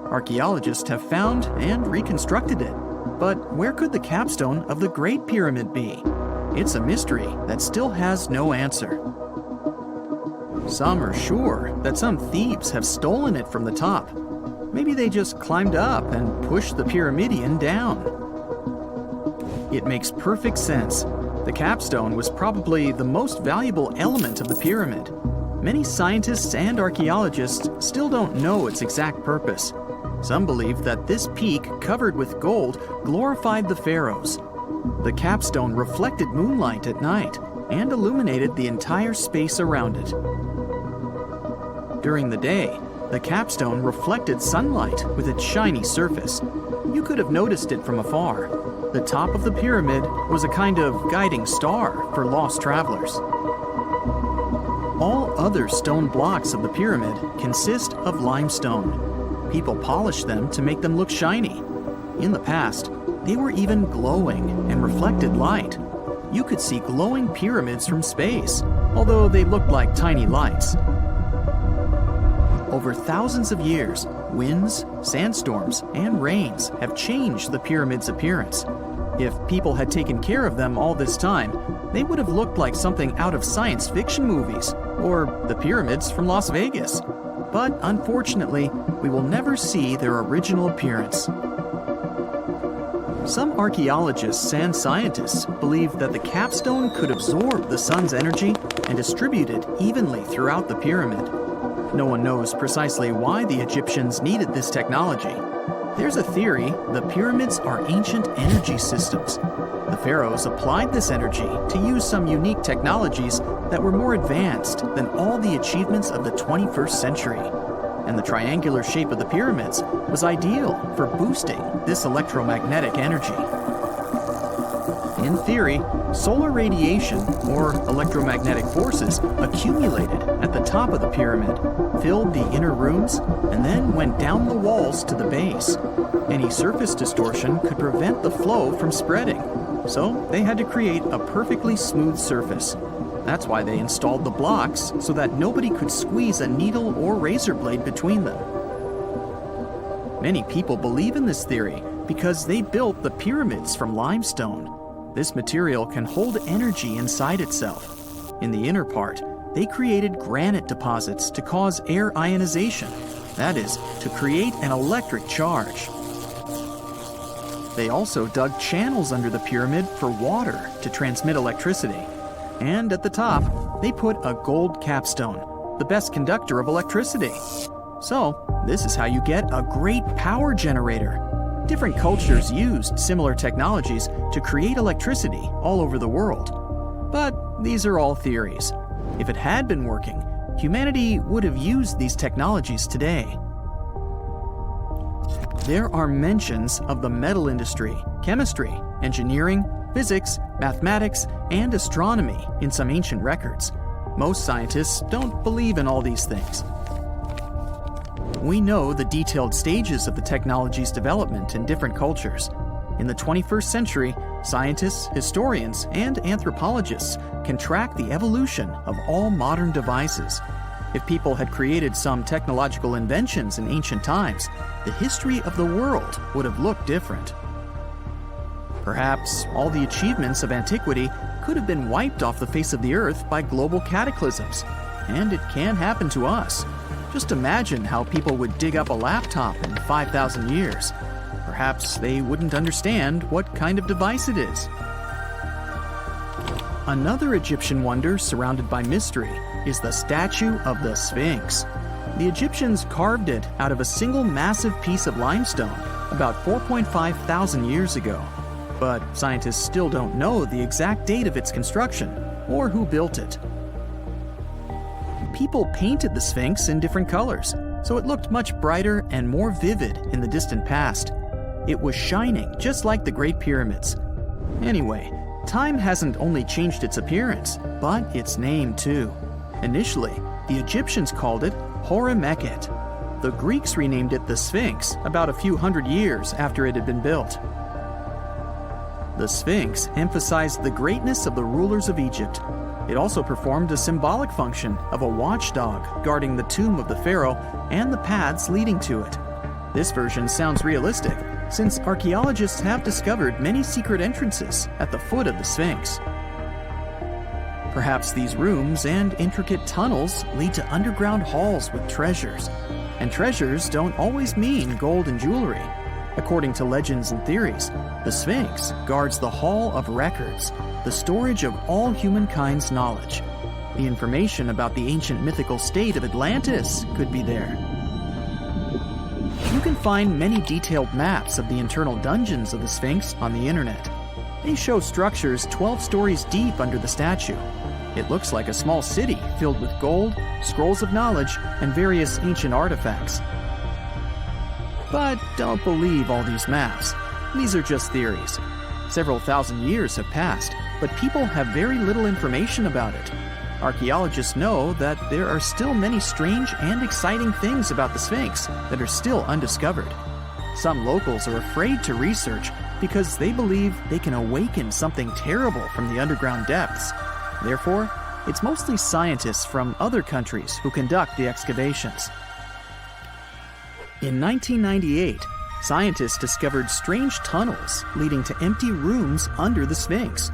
Archaeologists have found and reconstructed it. But where could the capstone of the Great Pyramid be? It's a mystery that still has no answer. Some are sure that some thieves have stolen it from the top. Maybe they just climbed up and pushed the pyramidion down. It makes perfect sense. The capstone was probably the most valuable element of the pyramid. Many scientists and archaeologists still don't know its exact purpose. Some believe that this peak covered with gold glorified the pharaohs. The capstone reflected moonlight at night and illuminated the entire space around it. During the day, the capstone reflected sunlight with its shiny surface. You could have noticed it from afar. The top of the pyramid was a kind of guiding star for lost travelers. All other stone blocks of the pyramid consist of limestone. People polished them to make them look shiny. In the past, they were even glowing and reflected light. You could see glowing pyramids from space, although they looked like tiny lights. Over thousands of years, winds, sandstorms, and rains have changed the pyramid's appearance. If people had taken care of them all this time, they would have looked like something out of science fiction movies, or the pyramids from Las Vegas. But unfortunately, we will never see their original appearance. Some archaeologists and scientists believe that the capstone could absorb the sun's energy and distribute it evenly throughout the pyramid. No one knows precisely why the Egyptians needed this technology. There's a theory the pyramids are ancient energy systems. The pharaohs applied this energy to use some unique technologies that were more advanced than all the achievements of the 21st century. And the triangular shape of the pyramids was ideal for boosting this electromagnetic energy. In theory, solar radiation, or electromagnetic forces, accumulated at the top of the pyramid, filled the inner rooms, and then went down the walls to the base. Any surface distortion could prevent the flow from spreading, so they had to create a perfectly smooth surface. That's why they installed the blocks so that nobody could squeeze a needle or razor blade between them. Many people believe in this theory because they built the pyramids from limestone. This material can hold energy inside itself. In the inner part, they created granite deposits to cause air ionization, that is, to create an electric charge. They also dug channels under the pyramid for water to transmit electricity. And at the top, they put a gold capstone, the best conductor of electricity. So, this is how you get a great power generator. Different cultures used similar technologies to create electricity all over the world. But these are all theories. If it had been working, humanity would have used these technologies today. There are mentions of the metal industry, chemistry, engineering, physics, mathematics, and astronomy in some ancient records. Most scientists don't believe in all these things. We know the detailed stages of the technology's development in different cultures. In the 21st century, scientists, historians, and anthropologists can track the evolution of all modern devices. If people had created some technological inventions in ancient times, the history of the world would have looked different. Perhaps all the achievements of antiquity could have been wiped off the face of the earth by global cataclysms. And it can happen to us. Just imagine how people would dig up a laptop in 5,000 years. Perhaps they wouldn't understand what kind of device it is. Another Egyptian wonder surrounded by mystery is the statue of the Sphinx. The Egyptians carved it out of a single massive piece of limestone about 4.5 thousand years ago. But scientists still don't know the exact date of its construction or who built it. People painted the Sphinx in different colors, so it looked much brighter and more vivid in the distant past. It was shining just like the Great Pyramids. Anyway, time hasn't only changed its appearance, but its name too. Initially, the Egyptians called it Hor-Mekhet. The Greeks renamed it the Sphinx about a few hundred years after it had been built. The Sphinx emphasized the greatness of the rulers of Egypt. It also performed a symbolic function of a watchdog guarding the tomb of the pharaoh and the paths leading to it. This version sounds realistic, since archaeologists have discovered many secret entrances at the foot of the Sphinx. Perhaps these rooms and intricate tunnels lead to underground halls with treasures. And treasures don't always mean gold and jewelry. According to legends and theories, the Sphinx guards the Hall of Records, the storage of all humankind's knowledge. The information about the ancient mythical state of Atlantis could be there. You can find many detailed maps of the internal dungeons of the Sphinx on the internet. They show structures 12 stories deep under the statue. It looks like a small city filled with gold, scrolls of knowledge, and various ancient artifacts. But don't believe all these maps. These are just theories. Several thousand years have passed, but people have very little information about it. Archaeologists know that there are still many strange and exciting things about the Sphinx that are still undiscovered. Some locals are afraid to research because they believe they can awaken something terrible from the underground depths. Therefore, it's mostly scientists from other countries who conduct the excavations. In 1998, scientists discovered strange tunnels leading to empty rooms under the Sphinx.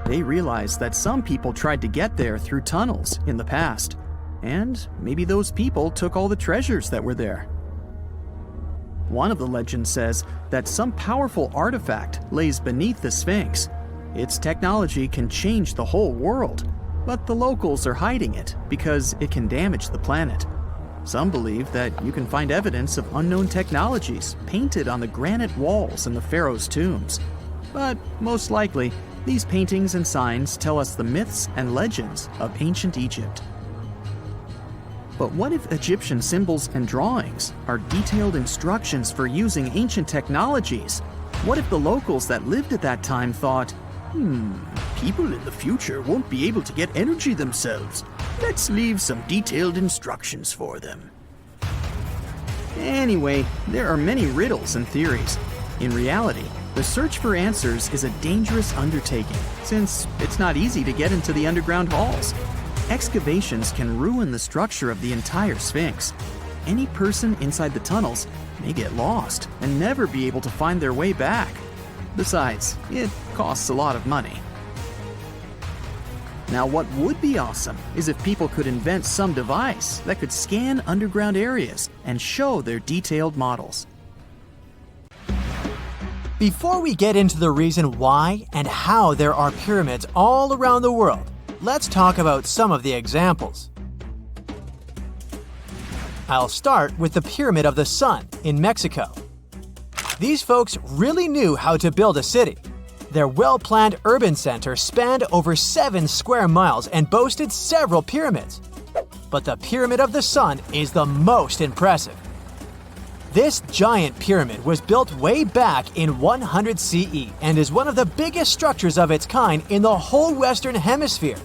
They realized that some people tried to get there through tunnels in the past, and maybe those people took all the treasures that were there. One of the legends says that some powerful artifact lays beneath the Sphinx. Its technology can change the whole world, but the locals are hiding it because it can damage the planet. Some believe that you can find evidence of unknown technologies painted on the granite walls in the pharaohs' tombs. But most likely, these paintings and signs tell us the myths and legends of ancient Egypt. But what if Egyptian symbols and drawings are detailed instructions for using ancient technologies? What if the locals that lived at that time thought, people in the future won't be able to get energy themselves. Let's leave some detailed instructions for them. Anyway, there are many riddles and theories. In reality, the search for answers is a dangerous undertaking, since it's not easy to get into the underground halls. Excavations can ruin the structure of the entire Sphinx. Any person inside the tunnels may get lost and never be able to find their way back. Besides, it costs a lot of money. Now, what would be awesome is if people could invent some device that could scan underground areas and show their detailed models. Before we get into the reason why and how there are pyramids all around the world, let's talk about some of the examples. I'll start with the Pyramid of the Sun in Mexico. These folks really knew how to build a city. Their well-planned urban center spanned over 7 square miles and boasted several pyramids. But the Pyramid of the Sun is the most impressive. This giant pyramid was built way back in 100 CE and is one of the biggest structures of its kind in the whole Western Hemisphere.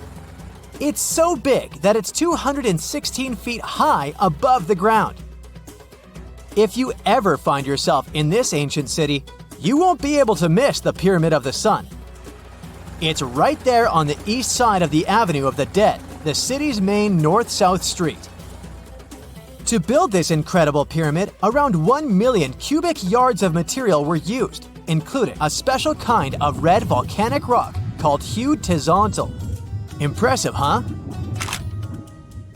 It's so big that it's 216 feet high above the ground. If you ever find yourself in this ancient city, you won't be able to miss the Pyramid of the Sun. It's right there on the east side of the Avenue of the Dead, the city's main north-south street. To build this incredible pyramid, around 1 million cubic yards of material were used, including a special kind of red volcanic rock called hued tizontle. Impressive, huh?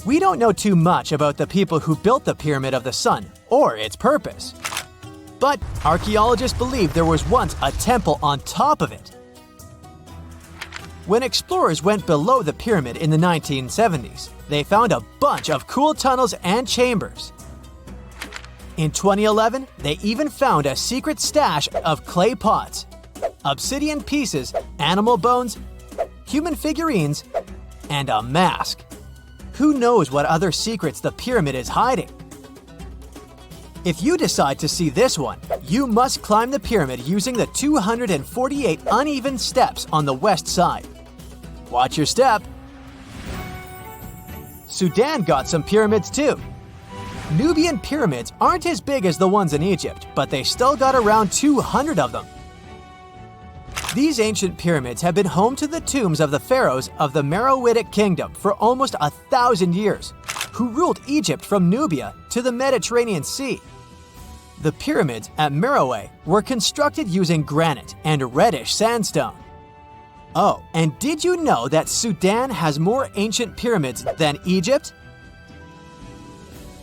We don't know too much about the people who built the Pyramid of the Sun or its purpose. But archaeologists believe there was once a temple on top of it. When explorers went below the pyramid in the 1970s, they found a bunch of cool tunnels and chambers. In 2011, they even found a secret stash of clay pots, obsidian pieces, animal bones, human figurines, and a mask. Who knows what other secrets the pyramid is hiding? If you decide to see this one, you must climb the pyramid using the 248 uneven steps on the west side. Watch your step. Sudan got some pyramids too. Nubian pyramids aren't as big as the ones in Egypt, but they still got around 200 of them. These ancient pyramids have been home to the tombs of the pharaohs of the Meroitic Kingdom for almost 1,000 years, who ruled Egypt from Nubia to the Mediterranean Sea. The pyramids at Meroe were constructed using granite and reddish sandstone. Oh, and did you know that Sudan has more ancient pyramids than Egypt?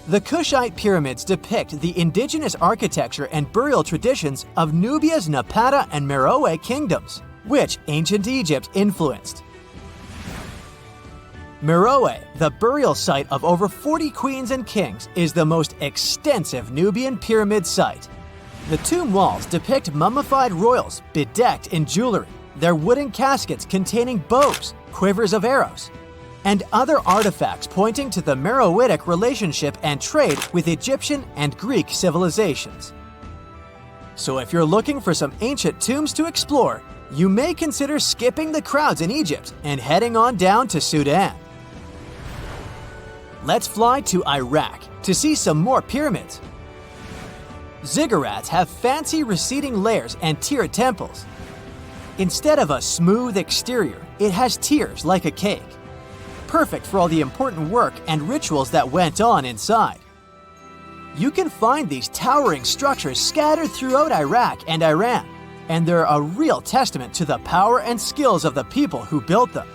The Kushite pyramids depict the indigenous architecture and burial traditions of Nubia's Napata and Meroe kingdoms, which ancient Egypt influenced. Meroe, the burial site of over 40 queens and kings, is the most extensive Nubian pyramid site. The tomb walls depict mummified royals bedecked in jewelry, their wooden caskets containing bows, quivers of arrows, and other artifacts pointing to the Meroitic relationship and trade with Egyptian and Greek civilizations. So if you're looking for some ancient tombs to explore, you may consider skipping the crowds in Egypt and heading on down to Sudan. Let's fly to Iraq to see some more pyramids. Ziggurats have fancy receding layers and tiered temples. Instead of a smooth exterior, it has tiers like a cake. Perfect for all the important work and rituals that went on inside. You can find these towering structures scattered throughout Iraq and Iran, and they're a real testament to the power and skills of the people who built them.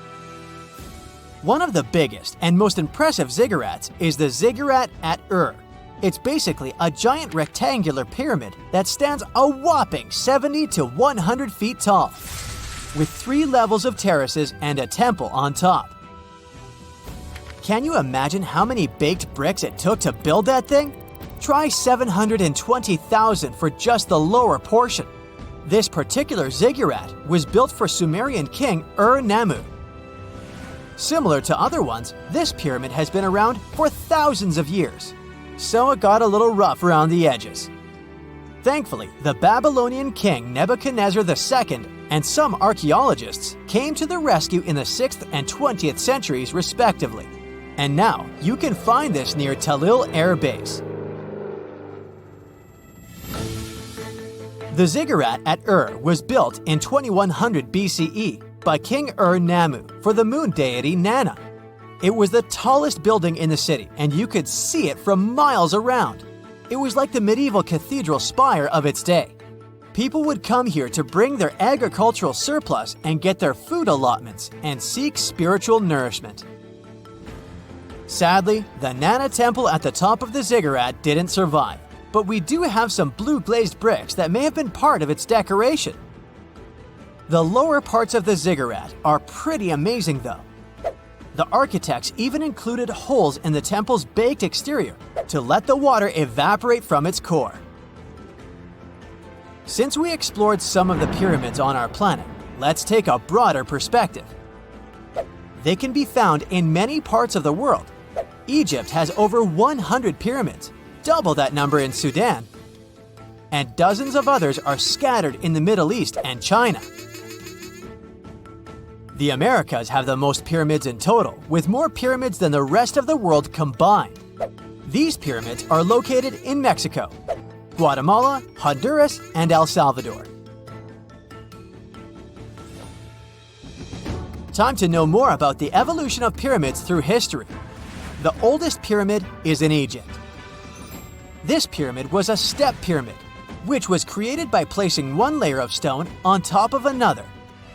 One of the biggest and most impressive ziggurats is the ziggurat at Ur. It's basically a giant rectangular pyramid that stands a whopping 70 to 100 feet tall, with 3 levels of terraces and a temple on top. Can you imagine how many baked bricks it took to build that thing? Try 720,000 for just the lower portion. This particular ziggurat was built for Sumerian king Ur-Nammu. Similar to other ones, this pyramid has been around for thousands of years, so it got a little rough around the edges. Thankfully, the Babylonian king Nebuchadnezzar II and some archaeologists came to the rescue in the 6th and 20th centuries respectively, and now you can find this near Talil Air Base. The ziggurat at Ur was built in 2100 BCE by King Ur-Nammu for the moon deity Nana. It was the tallest building in the city, and you could see it from miles around. It was like the medieval cathedral spire of its day. People would come here to bring their agricultural surplus and get their food allotments and seek spiritual nourishment. Sadly, the Nana temple at the top of the ziggurat didn't survive, but we do have some blue glazed bricks that may have been part of its decoration. The lower parts of the ziggurat are pretty amazing though. The architects even included holes in the temple's baked exterior to let the water evaporate from its core. Since we explored some of the pyramids on our planet, let's take a broader perspective. They can be found in many parts of the world. Egypt has over 100 pyramids, double that number in Sudan, and dozens of others are scattered in the Middle East and China. The Americas have the most pyramids in total, with more pyramids than the rest of the world combined. These pyramids are located in Mexico, Guatemala, Honduras, and El Salvador. Time to know more about the evolution of pyramids through history. The oldest pyramid is in Egypt. This pyramid was a step pyramid, which was created by placing one layer of stone on top of another.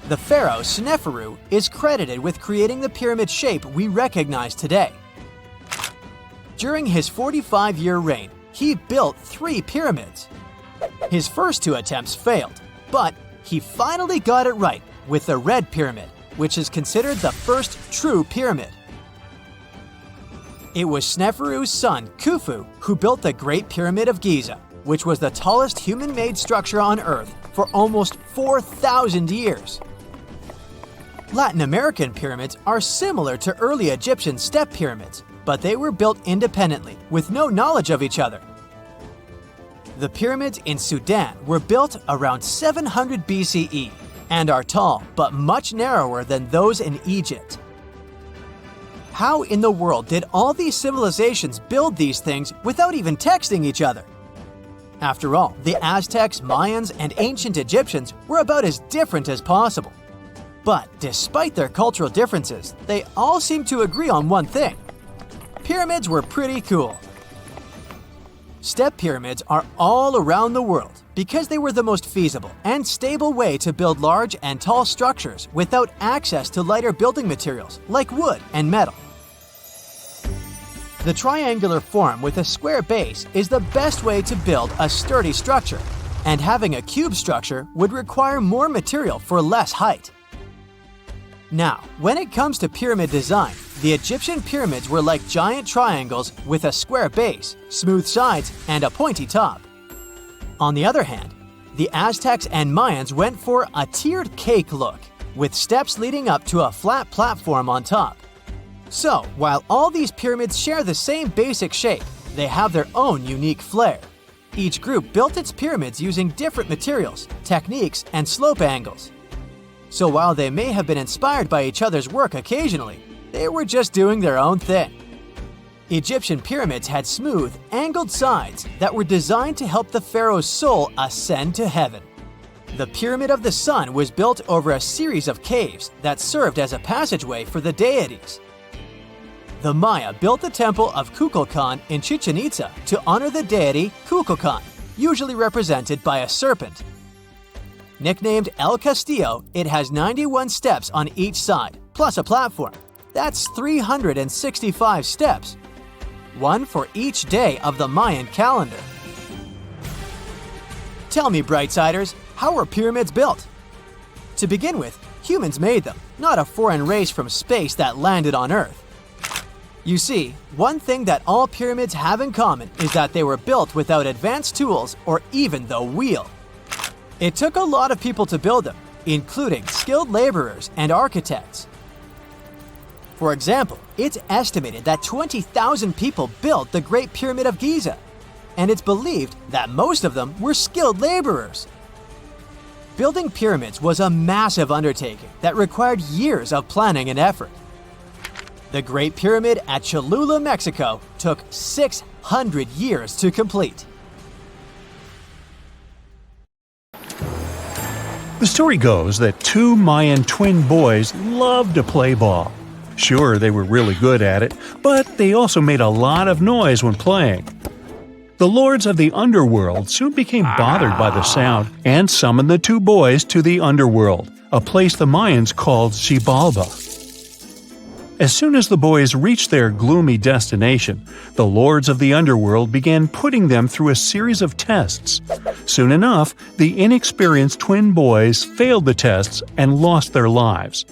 The pharaoh Sneferu is credited with creating the pyramid shape we recognize today. During his 45-year reign, he built 3 pyramids. His first 2 attempts failed, but he finally got it right with the Red Pyramid, which is considered the first true pyramid. It was Sneferu's son, Khufu, who built the Great Pyramid of Giza, which was the tallest human-made structure on Earth for almost 4,000 years. Latin American pyramids are similar to early Egyptian step pyramids, but they were built independently, with no knowledge of each other. The pyramids in Sudan were built around 700 BCE and are tall but much narrower than those in Egypt. How in the world did all these civilizations build these things without even texting each other? After all, the Aztecs, Mayans, and ancient Egyptians were about as different as possible. But despite their cultural differences, they all seem to agree on one thing. Pyramids were pretty cool. Step pyramids are all around the world because they were the most feasible and stable way to build large and tall structures without access to lighter building materials like wood and metal. The triangular form with a square base is the best way to build a sturdy structure, and having a cube structure would require more material for less height. Now, when it comes to pyramid design, the Egyptian pyramids were like giant triangles with a square base, smooth sides, and a pointy top. On the other hand, The Aztecs and Mayans went for a tiered cake look, with steps leading up to a flat platform on top. So, while all these pyramids share the same basic shape, they have their own unique flair. Each group built its pyramids using different materials, techniques, and slope angles. So while they may have been inspired by each other's work occasionally, they were just doing their own thing. Egyptian pyramids had smooth, angled sides that were designed to help the pharaoh's soul ascend to heaven. The Pyramid of the Sun was built over a series of caves that served as a passageway for the deities. The Maya built the temple of Kukulkan in Chichen Itza to honor the deity Kukulkan, usually represented by a serpent. Nicknamed El Castillo, it has 91 steps on each side, plus a platform. That's 365 steps, one for each day of the Mayan calendar. Tell me, Brightsiders, how were pyramids built? To begin with, humans made them, not a foreign race from space that landed on Earth. You see, one thing that all pyramids have in common is that they were built without advanced tools or even the wheel. It took a lot of people to build them, including skilled laborers and architects. For example, it's estimated that 20,000 people built the Great Pyramid of Giza, and it's believed that most of them were skilled laborers. Building pyramids was a massive undertaking that required years of planning and effort. The Great Pyramid at Cholula, Mexico, took 600 years to complete. The story goes that two Mayan twin boys loved to play ball. Sure, they were really good at it, but they also made a lot of noise when playing. The lords of the underworld soon became bothered by the sound and summoned the two boys to the underworld, a place the Mayans called Xibalba. As soon as the boys reached their gloomy destination, the lords of the underworld began putting them through a series of tests. Soon enough, the inexperienced twin boys failed the tests and lost their lives.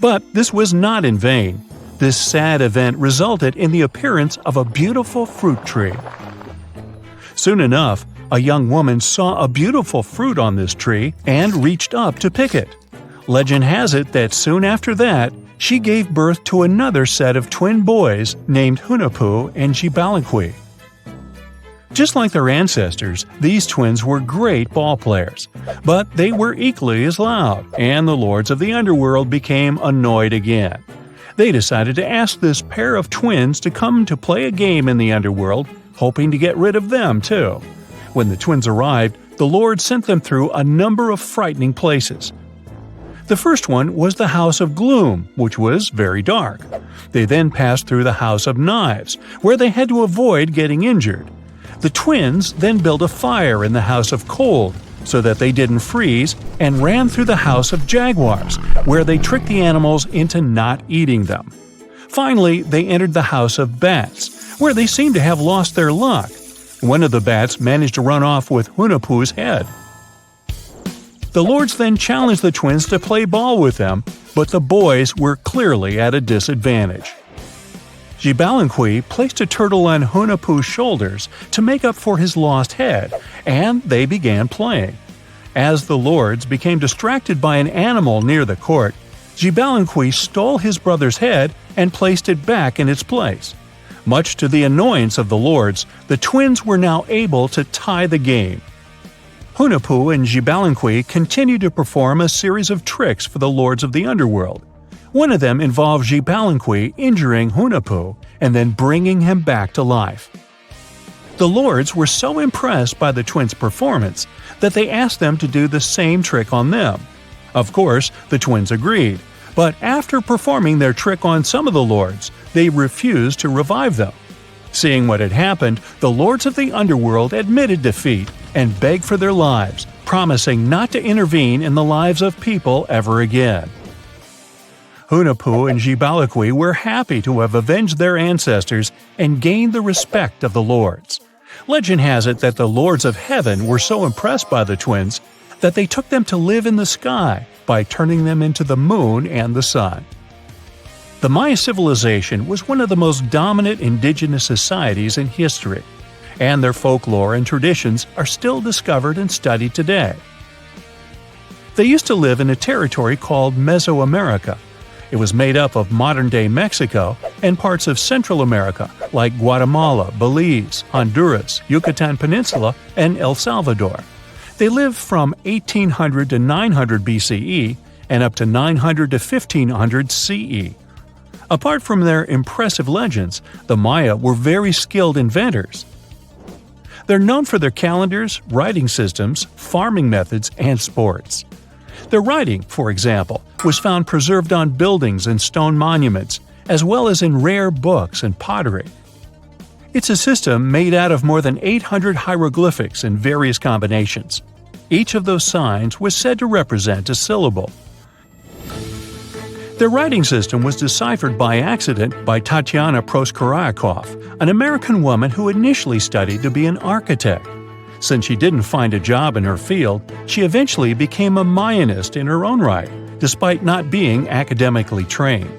But this was not in vain. This sad event resulted in the appearance of a beautiful fruit tree. Soon enough, a young woman saw a beautiful fruit on this tree and reached up to pick it. Legend has it that soon after that, she gave birth to another set of twin boys named Hunahpu and Xibalbaqui. Just like their ancestors, these twins were great ball players, but they were equally as loud, and the lords of the underworld became annoyed again. They decided to ask this pair of twins to come to play a game in the underworld, hoping to get rid of them too. When the twins arrived, the lord sent them through a number of frightening places. The first one was the House of Gloom, which was very dark. They then passed through the House of Knives, where they had to avoid getting injured. The twins then built a fire in the House of Cold, so that they didn't freeze, and ran through the House of Jaguars, where they tricked the animals into not eating them. Finally, they entered the House of Bats, where they seemed to have lost their luck. One of the bats managed to run off with Hunahpu's head. The lords then challenged the twins to play ball with them, but the boys were clearly at a disadvantage. Xibalbaqui placed a turtle on Hunahpu's shoulders to make up for his lost head, and they began playing. As the lords became distracted by an animal near the court, Xibalbaqui stole his brother's head and placed it back in its place. Much to the annoyance of the lords, the twins were now able to tie the game. Hunahpu and Xibalbaqui continued to perform a series of tricks for the lords of the underworld. One of them involved Xibalbaqui injuring Hunahpu and then bringing him back to life. The lords were so impressed by the twins' performance that they asked them to do the same trick on them. Of course, the twins agreed, but after performing their trick on some of the lords, they refused to revive them. Seeing what had happened, the lords of the underworld admitted defeat and begged for their lives, promising not to intervene in the lives of people ever again. Hunahpu and Xibalbaqui were happy to have avenged their ancestors and gained the respect of the lords. Legend has it that the lords of heaven were so impressed by the twins that they took them to live in the sky by turning them into the moon and the sun. The Maya civilization was one of the most dominant indigenous societies in history. and their folklore and traditions are still discovered and studied today. They used to live in a territory called Mesoamerica. It was made up of modern-day Mexico and parts of Central America like Guatemala, Belize, Honduras, Yucatan Peninsula, and El Salvador. They lived from 1800 to 900 BCE and up to 900 to 1500 CE. Apart from their impressive legends, the Maya were very skilled inventors. They're known for their calendars, writing systems, farming methods, and sports. Their writing, for example, was found preserved on buildings and stone monuments, as well as in rare books and pottery. It's a system made out of more than 800 hieroglyphics in various combinations. Each of those signs was said to represent a syllable. Their writing system was deciphered by accident by Tatiana Proskorakov, an American woman who initially studied to be an architect. Since she didn't find a job in her field, she eventually became a Mayanist in her own right, despite not being academically trained.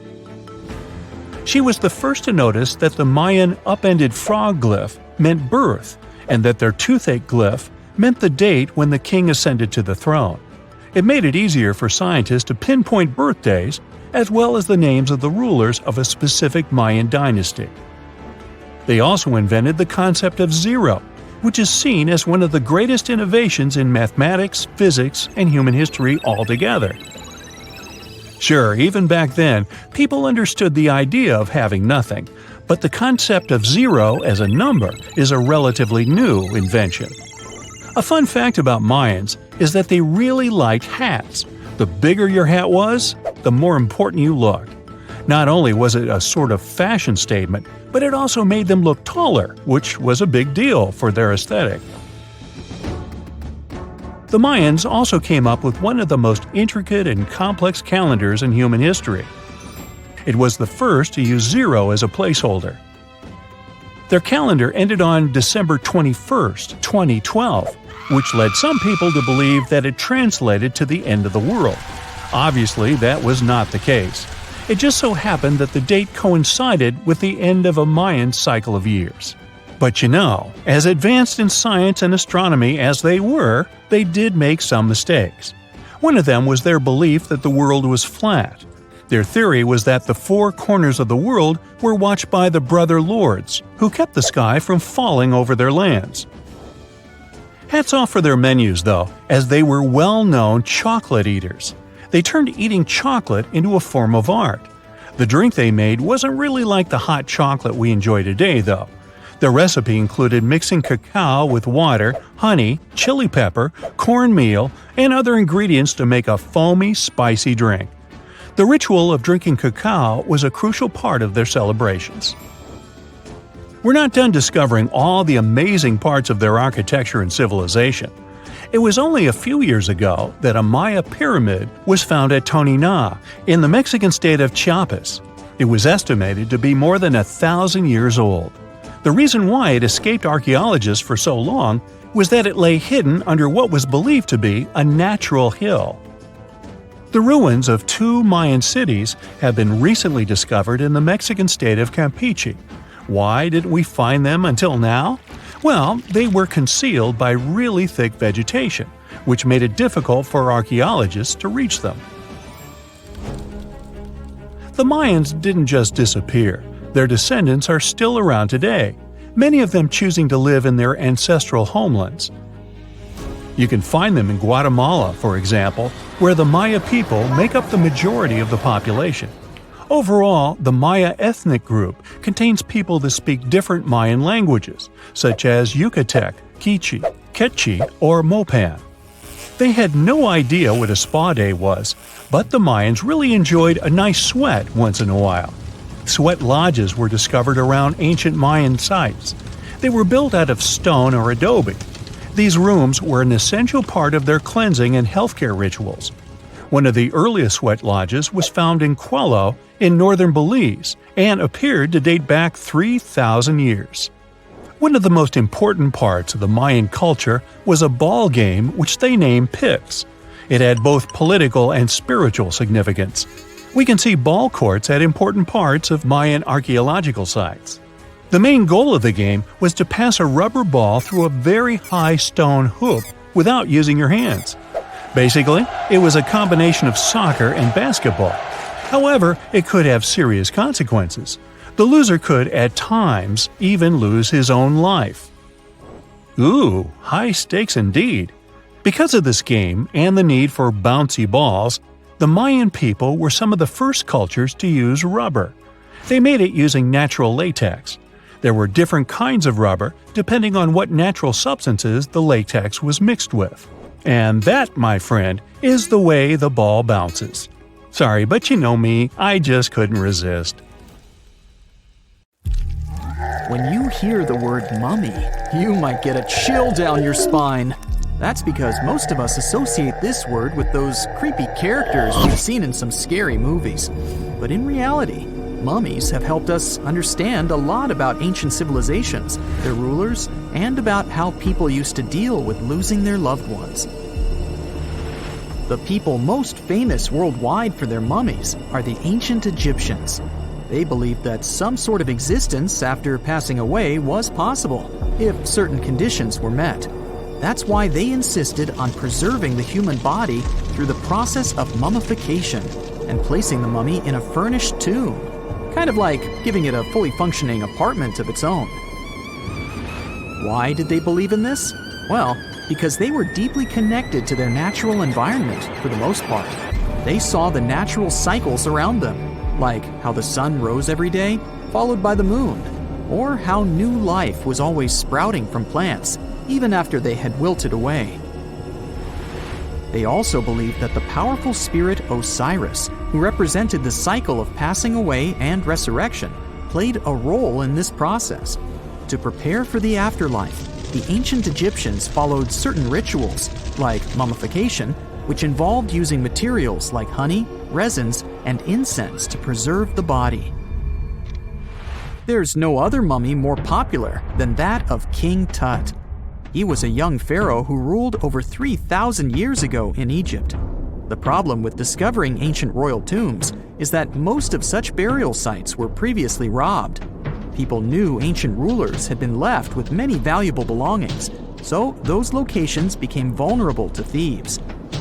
She was the first to notice that the Mayan upended frog glyph meant birth, and that their toothache glyph meant the date when the king ascended to the throne. It made it easier for scientists to pinpoint birthdays, as well as the names of the rulers of a specific Mayan dynasty. They also invented the concept of zero, which is seen as one of the greatest innovations in mathematics, physics, and human history altogether. Sure, even back then, people understood the idea of having nothing, but the concept of zero as a number is a relatively new invention. A fun fact about Mayans is that they really liked hats. The bigger your hat was, the more important you looked. Not only was it a sort of fashion statement, but it also made them look taller, which was a big deal for their aesthetic. The Mayans also came up with one of the most intricate and complex calendars in human history. It was the first to use zero as a placeholder. Their calendar ended on December 21st, 2012, which led some people to believe that it translated to the end of the world. Obviously, that was not the case. It just so happened that the date coincided with the end of a Mayan cycle of years. But you know, as advanced in science and astronomy as they were, they did make some mistakes. One of them was their belief that the world was flat. Their theory was that the four corners of the world were watched by the Brother Lords, who kept the sky from falling over their lands. Hats off for their menus, though, as they were well-known chocolate eaters. They turned eating chocolate into a form of art. The drink they made wasn't really like the hot chocolate we enjoy today, though. The recipe included mixing cacao with water, honey, chili pepper, cornmeal, and other ingredients to make a foamy, spicy drink. The ritual of drinking cacao was a crucial part of their celebrations. We're not done discovering all the amazing parts of their architecture and civilization. It was only a few years ago that a Maya pyramid was found at Tonina, in the Mexican state of Chiapas. It was estimated to be more than 1,000 years old. The reason why it escaped archaeologists for so long was that it lay hidden under what was believed to be a natural hill. The ruins of two Mayan cities have been recently discovered in the Mexican state of Campeche. Why didn't we find them until now? Well, they were concealed by really thick vegetation, which made it difficult for archaeologists to reach them. The Mayans didn't just disappear. Their descendants are still around today, many of them choosing to live in their ancestral homelands. You can find them in Guatemala, for example, where the Maya people make up the majority of the population. Overall, the Maya ethnic group contains people that speak different Mayan languages, such as Yucatec, Quiche, Quechua, or Mopan. They had no idea what a spa day was, but the Mayans really enjoyed a nice sweat once in a while. Sweat lodges were discovered around ancient Mayan sites. They were built out of stone or adobe. These rooms were an essential part of their cleansing and healthcare rituals. One of the earliest sweat lodges was found in Quello in northern Belize and appeared to date back 3,000 years. One of the most important parts of the Mayan culture was a ball game which they named Pips. It had both political and spiritual significance. We can see ball courts at important parts of Mayan archaeological sites. The main goal of the game was to pass a rubber ball through a very high stone hoop without using your hands. Basically, it was a combination of soccer and basketball. However, it could have serious consequences. The loser could, at times, even lose his own life. Ooh, high stakes indeed. Because of this game and the need for bouncy balls, the Mayan people were some of the first cultures to use rubber. They made it using natural latex. There were different kinds of rubber depending on what natural substances the latex was mixed with. And that, my friend, is the way the ball bounces. Sorry, but you know me, I just couldn't resist. When you hear the word mummy, you might get a chill down your spine. That's because most of us associate this word with those creepy characters we've seen in some scary movies. But in reality, mummies have helped us understand a lot about ancient civilizations, their rulers, and about how people used to deal with losing their loved ones. The people most famous worldwide for their mummies are the ancient Egyptians. They believed that some sort of existence after passing away was possible, if certain conditions were met. That's why they insisted on preserving the human body through the process of mummification and placing the mummy in a furnished tomb, kind of like giving it a fully functioning apartment of its own. Why did they believe in this? Well, because they were deeply connected to their natural environment for the most part. They saw the natural cycles around them, like how the sun rose every day, followed by the moon, or how new life was always sprouting from plants, even after they had wilted away. They also believed that the powerful spirit Osiris, who represented the cycle of passing away and resurrection, played a role in this process. To prepare for the afterlife, the ancient Egyptians followed certain rituals, like mummification, which involved using materials like honey, resins, and incense to preserve the body. There's no other mummy more popular than that of King Tut. He was a young pharaoh who ruled over 3,000 years ago in Egypt. The problem with discovering ancient royal tombs is that most of such burial sites were previously robbed. People knew ancient rulers had been left with many valuable belongings, so those locations became vulnerable to thieves.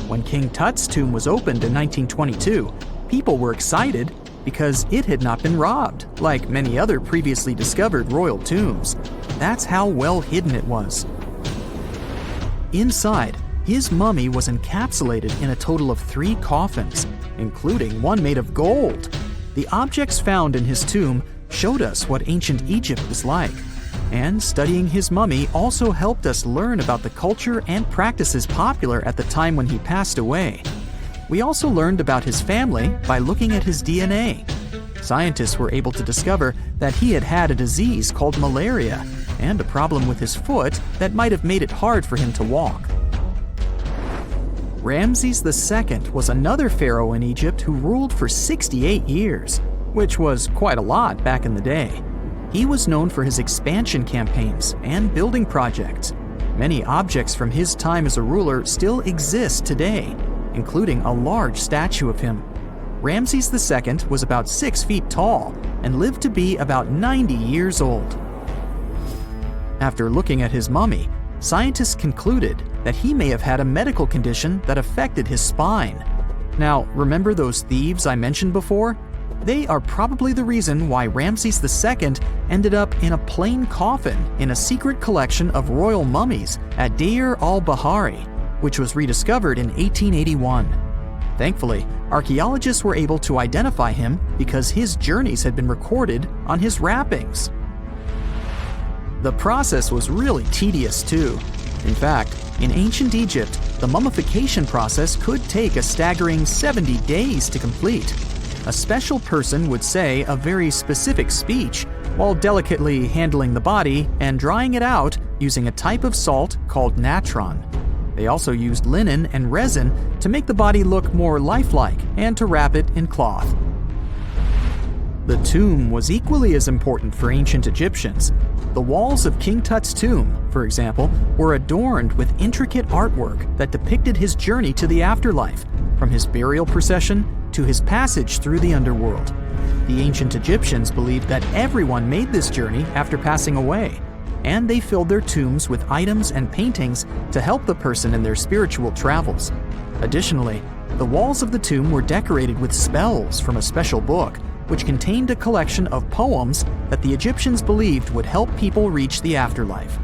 When King Tut's tomb was opened in 1922, people were excited because it had not been robbed, like many other previously discovered royal tombs. That's how well hidden it was. Inside, his mummy was encapsulated in a total of 3 coffins, including one made of gold. The objects found in his tomb showed us what ancient Egypt was like, and studying his mummy also helped us learn about the culture and practices popular at the time when he passed away. We also learned about his family by looking at his DNA. Scientists were able to discover that he had had a disease called malaria and a problem with his foot that might have made it hard for him to walk. Ramses II was another pharaoh in Egypt who ruled for 68 years, which was quite a lot back in the day. He was known for his expansion campaigns and building projects. Many objects from his time as a ruler still exist today, including a large statue of him. Ramses II was about 6 feet tall and lived to be about 90 years old. After looking at his mummy, scientists concluded that he may have had a medical condition that affected his spine. Now, remember those thieves I mentioned before? They are probably the reason why Ramses II ended up in a plain coffin in a secret collection of royal mummies at Deir al-Bahari, which was rediscovered in 1881. Thankfully, archaeologists were able to identify him because his journeys had been recorded on his wrappings. The process was really tedious too. In fact, in ancient Egypt, the mummification process could take a staggering 70 days to complete. A special person would say a very specific speech while delicately handling the body and drying it out using a type of salt called natron. They also used linen and resin to make the body look more lifelike and to wrap it in cloth. The tomb was equally as important for ancient Egyptians. The walls of King Tut's tomb, for example, were adorned with intricate artwork that depicted his journey to the afterlife, from his burial procession to his passage through the underworld. The ancient Egyptians believed that everyone made this journey after passing away, and they filled their tombs with items and paintings to help the person in their spiritual travels. Additionally, the walls of the tomb were decorated with spells from a special book, which contained a collection of poems that the Egyptians believed would help people reach the afterlife.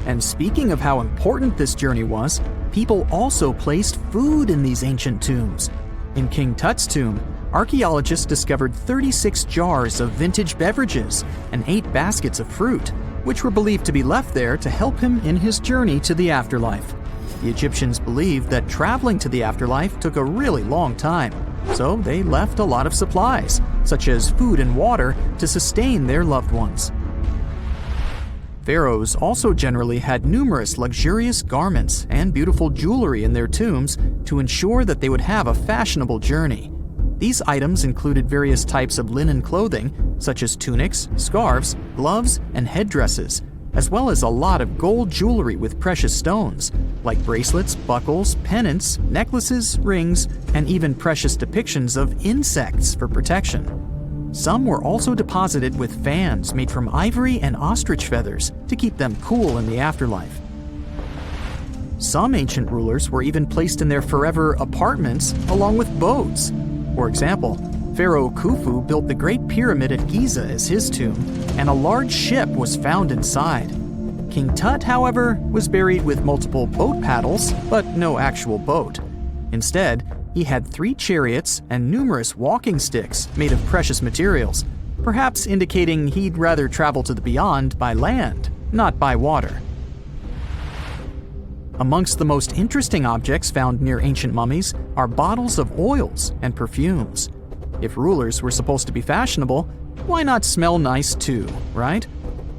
And speaking of how important this journey was, people also placed food in these ancient tombs. In King Tut's tomb, archaeologists discovered 36 jars of vintage beverages and 8 baskets of fruit, which were believed to be left there to help him in his journey to the afterlife. The Egyptians believed that traveling to the afterlife took a really long time, so they left a lot of supplies, such as food and water, to sustain their loved ones. Pharaohs also generally had numerous luxurious garments and beautiful jewelry in their tombs to ensure that they would have a fashionable journey. These items included various types of linen clothing, such as tunics, scarves, gloves, and headdresses, as well as a lot of gold jewelry with precious stones, like bracelets, buckles, pendants, necklaces, rings, and even precious depictions of insects for protection. Some were also deposited with fans made from ivory and ostrich feathers to keep them cool in the afterlife. Some ancient rulers were even placed in their forever apartments along with boats. For example, Pharaoh Khufu built the Great Pyramid at Giza as his tomb, and a large ship was found inside. King Tut, however, was buried with multiple boat paddles, but no actual boat. Instead, he had 3 chariots and numerous walking sticks made of precious materials, perhaps indicating he'd rather travel to the beyond by land, not by water. Amongst the most interesting objects found near ancient mummies are bottles of oils and perfumes. If rulers were supposed to be fashionable, why not smell nice too, right?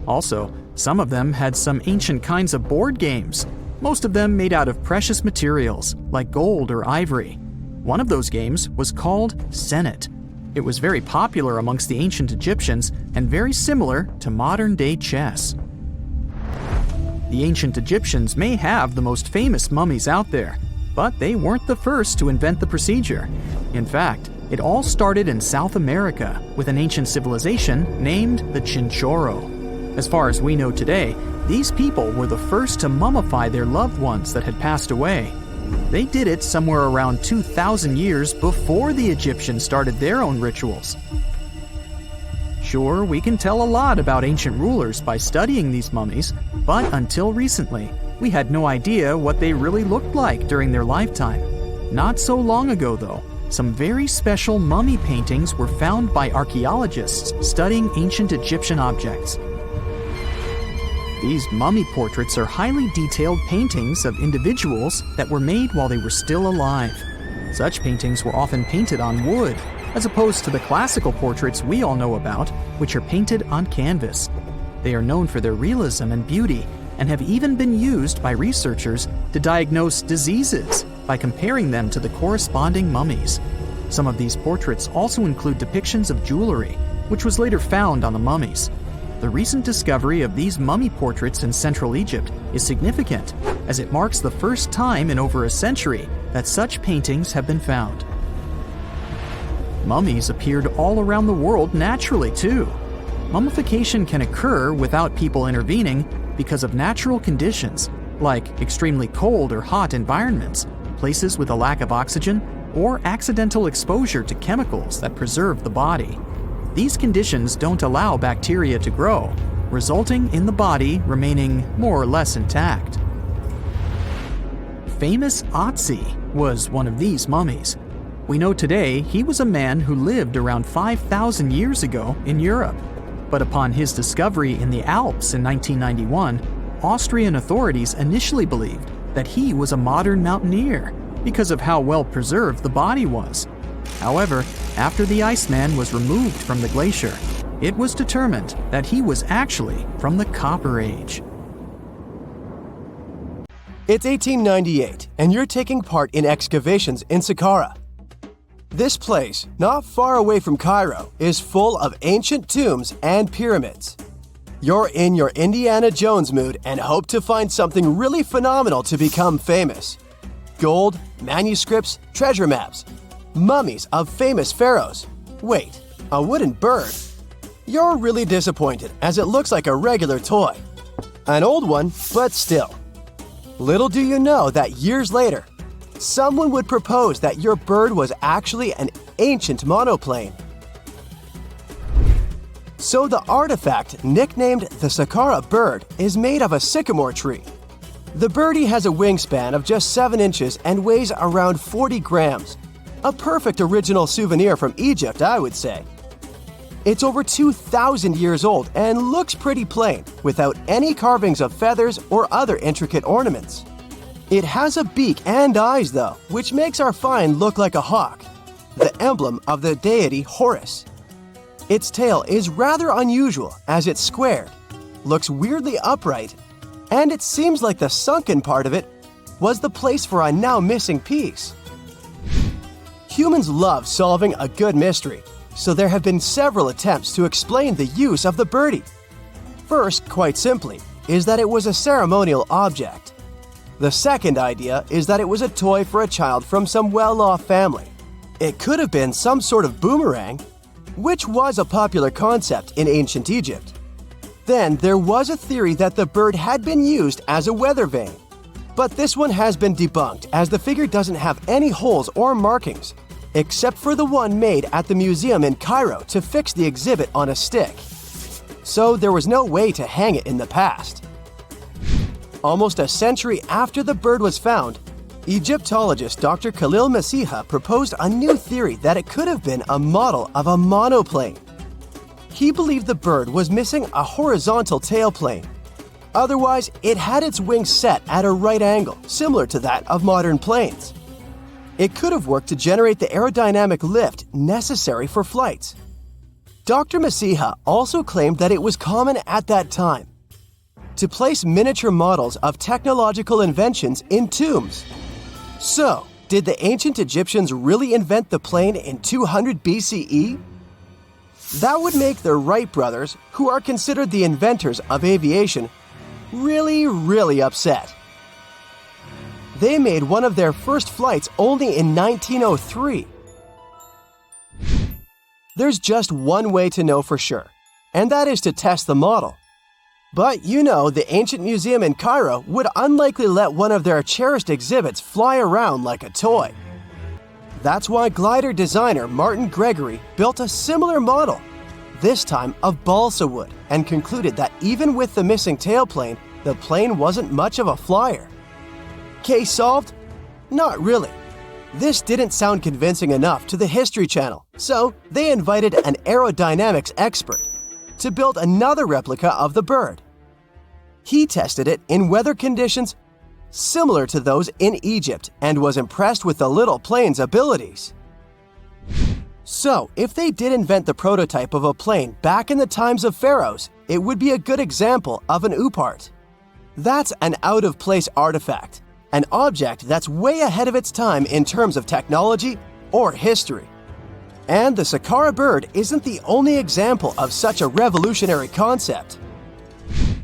Also, some of them had some ancient kinds of board games, most of them made out of precious materials like gold or ivory. One of those games was called Senet. It was very popular amongst the ancient Egyptians and very similar to modern-day chess. The ancient Egyptians may have the most famous mummies out there, but they weren't the first to invent the procedure. In fact, it all started in South America with an ancient civilization named the Chinchorro. As far as we know today, these people were the first to mummify their loved ones that had passed away. They did it somewhere around 2,000 years before the Egyptians started their own rituals. Sure, we can tell a lot about ancient rulers by studying these mummies, but until recently, we had no idea what they really looked like during their lifetime. Not so long ago, though, some very special mummy paintings were found by archaeologists studying ancient Egyptian objects. These mummy portraits are highly detailed paintings of individuals that were made while they were still alive. Such paintings were often painted on wood, as opposed to the classical portraits we all know about, which are painted on canvas. They are known for their realism and beauty, and have even been used by researchers to diagnose diseases by comparing them to the corresponding mummies. Some of these portraits also include depictions of jewelry, which was later found on the mummies. The recent discovery of these mummy portraits in Central Egypt is significant, as it marks the first time in over a century that such paintings have been found. Mummies appeared all around the world naturally, too. Mummification can occur without people intervening because of natural conditions, like extremely cold or hot environments, places with a lack of oxygen, or accidental exposure to chemicals that preserve the body. These conditions don't allow bacteria to grow, resulting in the body remaining more or less intact. Famous Otzi was one of these mummies. We know today he was a man who lived around 5,000 years ago in Europe. But upon his discovery in the Alps in 1991, Austrian authorities initially believed that he was a modern mountaineer because of how well preserved the body was. However, after the Iceman was removed from the glacier, it was determined that he was actually from the Copper Age. It's 1898, and you're taking part in excavations in Saqqara. This place, not far away from Cairo, is full of ancient tombs and pyramids. You're in your Indiana Jones mood and hope to find something really phenomenal to become famous. Gold, manuscripts, treasure maps. mummies of famous pharaohs. Wait, a wooden bird? You're really disappointed as it looks like a regular toy. An old one, but still. Little do you know that years later, someone would propose that your bird was actually an ancient monoplane. So the artifact, nicknamed the Saqqara bird, is made of a sycamore tree. The birdie has a wingspan of just 7 inches and weighs around 40 grams. A perfect original souvenir from Egypt, I would say. It's over 2,000 years old and looks pretty plain, without any carvings of feathers or other intricate ornaments. It has a beak and eyes though, which makes our find look like a hawk, the emblem of the deity Horus. Its tail is rather unusual as it's squared, looks weirdly upright, and it seems like the sunken part of it was the place for a now missing piece. Humans love solving a good mystery, so there have been several attempts to explain the use of the birdie. First, quite simply, is that it was a ceremonial object. The second idea is that it was a toy for a child from some well-off family. It could have been some sort of boomerang, which was a popular concept in ancient Egypt. Then there was a theory that the bird had been used as a weather vane. But this one has been debunked as the figure doesn't have any holes or markings, except for the one made at the museum in Cairo to fix the exhibit on a stick. So there was no way to hang it in the past. Almost a century after the bird was found, Egyptologist Dr. Khalil Masiha proposed a new theory that it could have been a model of a monoplane. He believed the bird was missing a horizontal tailplane. Otherwise, it had its wings set at a right angle, similar to that of modern planes. It could have worked to generate the aerodynamic lift necessary for flights. Dr. Masiha also claimed that it was common at that time to place miniature models of technological inventions in tombs. So, did the ancient Egyptians really invent the plane in 200 BCE? That would make the Wright brothers, who are considered the inventors of aviation, really upset. They made one of their first flights only in 1903. There's just one way to know for sure, and that is to test the model. But you know, the ancient museum in Cairo would unlikely let one of their cherished exhibits fly around like a toy. That's why glider designer Martin Gregory built a similar model, this time of balsa wood, and concluded that even with the missing tailplane, the plane wasn't much of a flyer. Case solved? Not really. This didn't sound convincing enough to the History Channel, so they invited an aerodynamics expert to build another replica of the bird. He tested it in weather conditions similar to those in Egypt and was impressed with the little plane's abilities. So, if they did invent the prototype of a plane back in the times of pharaohs, it would be a good example of an oupart. That's an out-of-place artifact, an object that's way ahead of its time in terms of technology or history. And the Saqqara bird isn't the only example of such a revolutionary concept.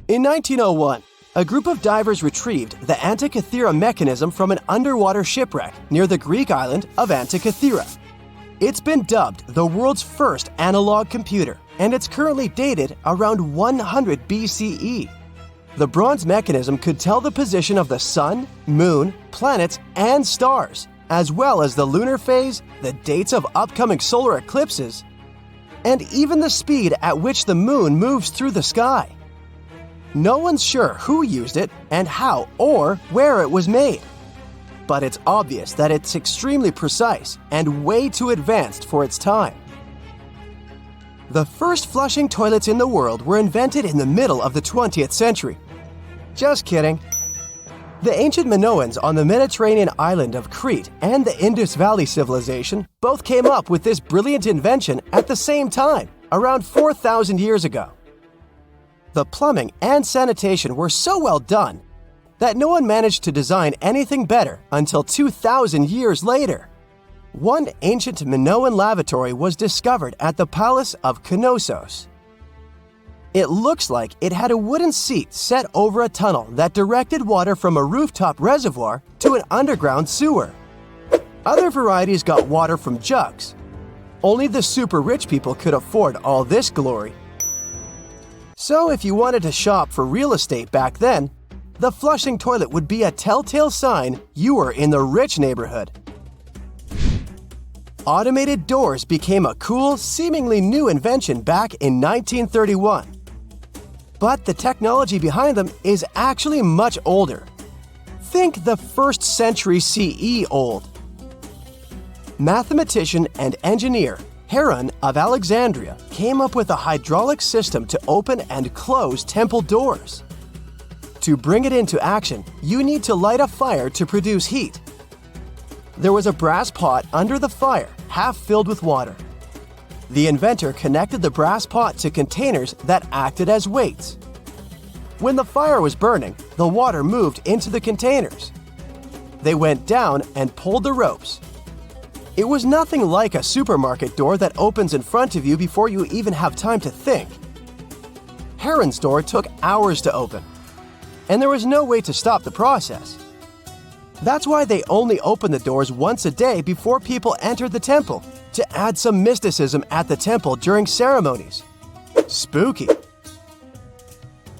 In 1901, a group of divers retrieved the Antikythera mechanism from an underwater shipwreck near the Greek island of Antikythera. It's been dubbed the world's first analog computer, and it's currently dated around 100 BCE. The bronze mechanism could tell the position of the sun, moon, planets, and stars, as well as the lunar phase, the dates of upcoming solar eclipses, and even the speed at which the moon moves through the sky. No one's sure who used it and how or where it was made. But it's obvious that it's extremely precise and way too advanced for its time. The first flushing toilets in the world were invented in the middle of the 20th century. Just kidding. The ancient Minoans on the Mediterranean island of Crete and the Indus Valley civilization both came up with this brilliant invention at the same time, around 4,000 years ago. The plumbing and sanitation were so well done that no one managed to design anything better until 2,000 years later. One ancient Minoan lavatory was discovered at the Palace of Knossos. It looks like it had a wooden seat set over a tunnel that directed water from a rooftop reservoir to an underground sewer. Other varieties got water from jugs. Only the super rich people could afford all this glory. So if you wanted to shop for real estate back then, the flushing toilet would be a telltale sign you were in the rich neighborhood. Automated doors became a cool, seemingly new invention back in 1931. But the technology behind them is actually much older. Think the 1st century CE old. Mathematician and engineer Heron of Alexandria came up with a hydraulic system to open and close temple doors. To bring it into action, you need to light a fire to produce heat. There was a brass pot under the fire, half filled with water. The inventor connected the brass pot to containers that acted as weights. When the fire was burning, the water moved into the containers. They went down and pulled the ropes. It was nothing like a supermarket door that opens in front of you before you even have time to think. Heron's door took hours to open, and there was no way to stop the process. That's why they only opened the doors once a day before people entered the temple, to add some mysticism at the temple during ceremonies. Spooky.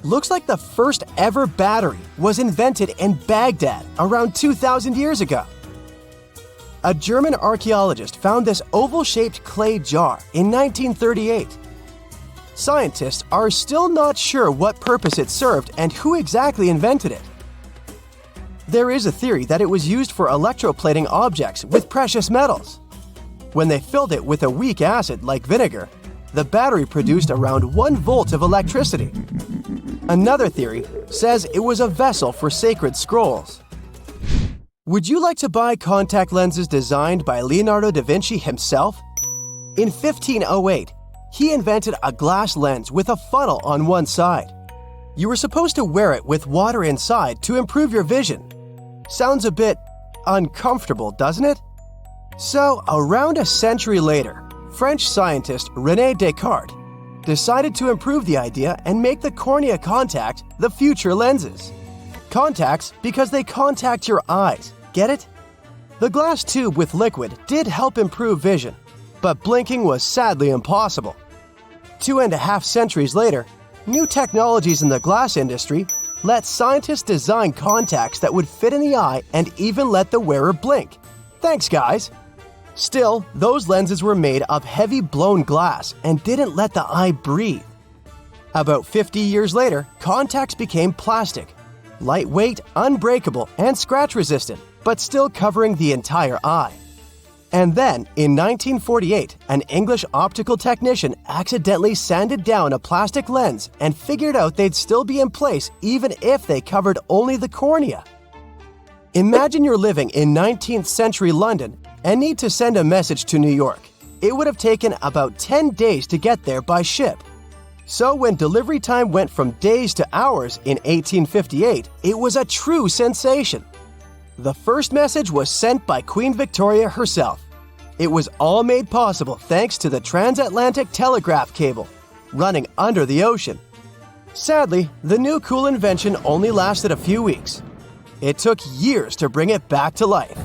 Looks like the first ever battery was invented in Baghdad around 2,000 years ago. A German archaeologist found this oval-shaped clay jar in 1938. Scientists are still not sure what purpose it served and who exactly invented it. There is a theory that it was used for electroplating objects with precious metals. When they filled it with a weak acid like vinegar, the battery produced around 1 volt of electricity. Another theory says it was a vessel for sacred scrolls. Would you like to buy contact lenses designed by Leonardo da Vinci himself? In 1508, he invented a glass lens with a funnel on one side. You were supposed to wear it with water inside to improve your vision. Sounds a bit uncomfortable, doesn't it? So, around a century later, French scientist René Descartes decided to improve the idea and make the cornea contact the future lenses. Contacts because they contact your eyes, get it? The glass tube with liquid did help improve vision, but blinking was sadly impossible. 2.5 centuries later, new technologies in the glass industry let scientists design contacts that would fit in the eye and even let the wearer blink. Thanks, guys! Still, those lenses were made of heavy blown glass and didn't let the eye breathe. About 50 years later, contacts became plastic, lightweight, unbreakable, and scratch-resistant, but still covering the entire eye. And then, in 1948, an English optical technician accidentally sanded down a plastic lens and figured out they'd still be in place even if they covered only the cornea. Imagine you're living in 19th century London and need to send a message to New York. It would have taken about 10 days to get there by ship. So when delivery time went from days to hours in 1858, it was a true sensation. The first message was sent by Queen Victoria herself. It was all made possible thanks to the transatlantic telegraph cable, running under the ocean. Sadly, the new cool invention only lasted a few weeks. It took years to bring it back to life.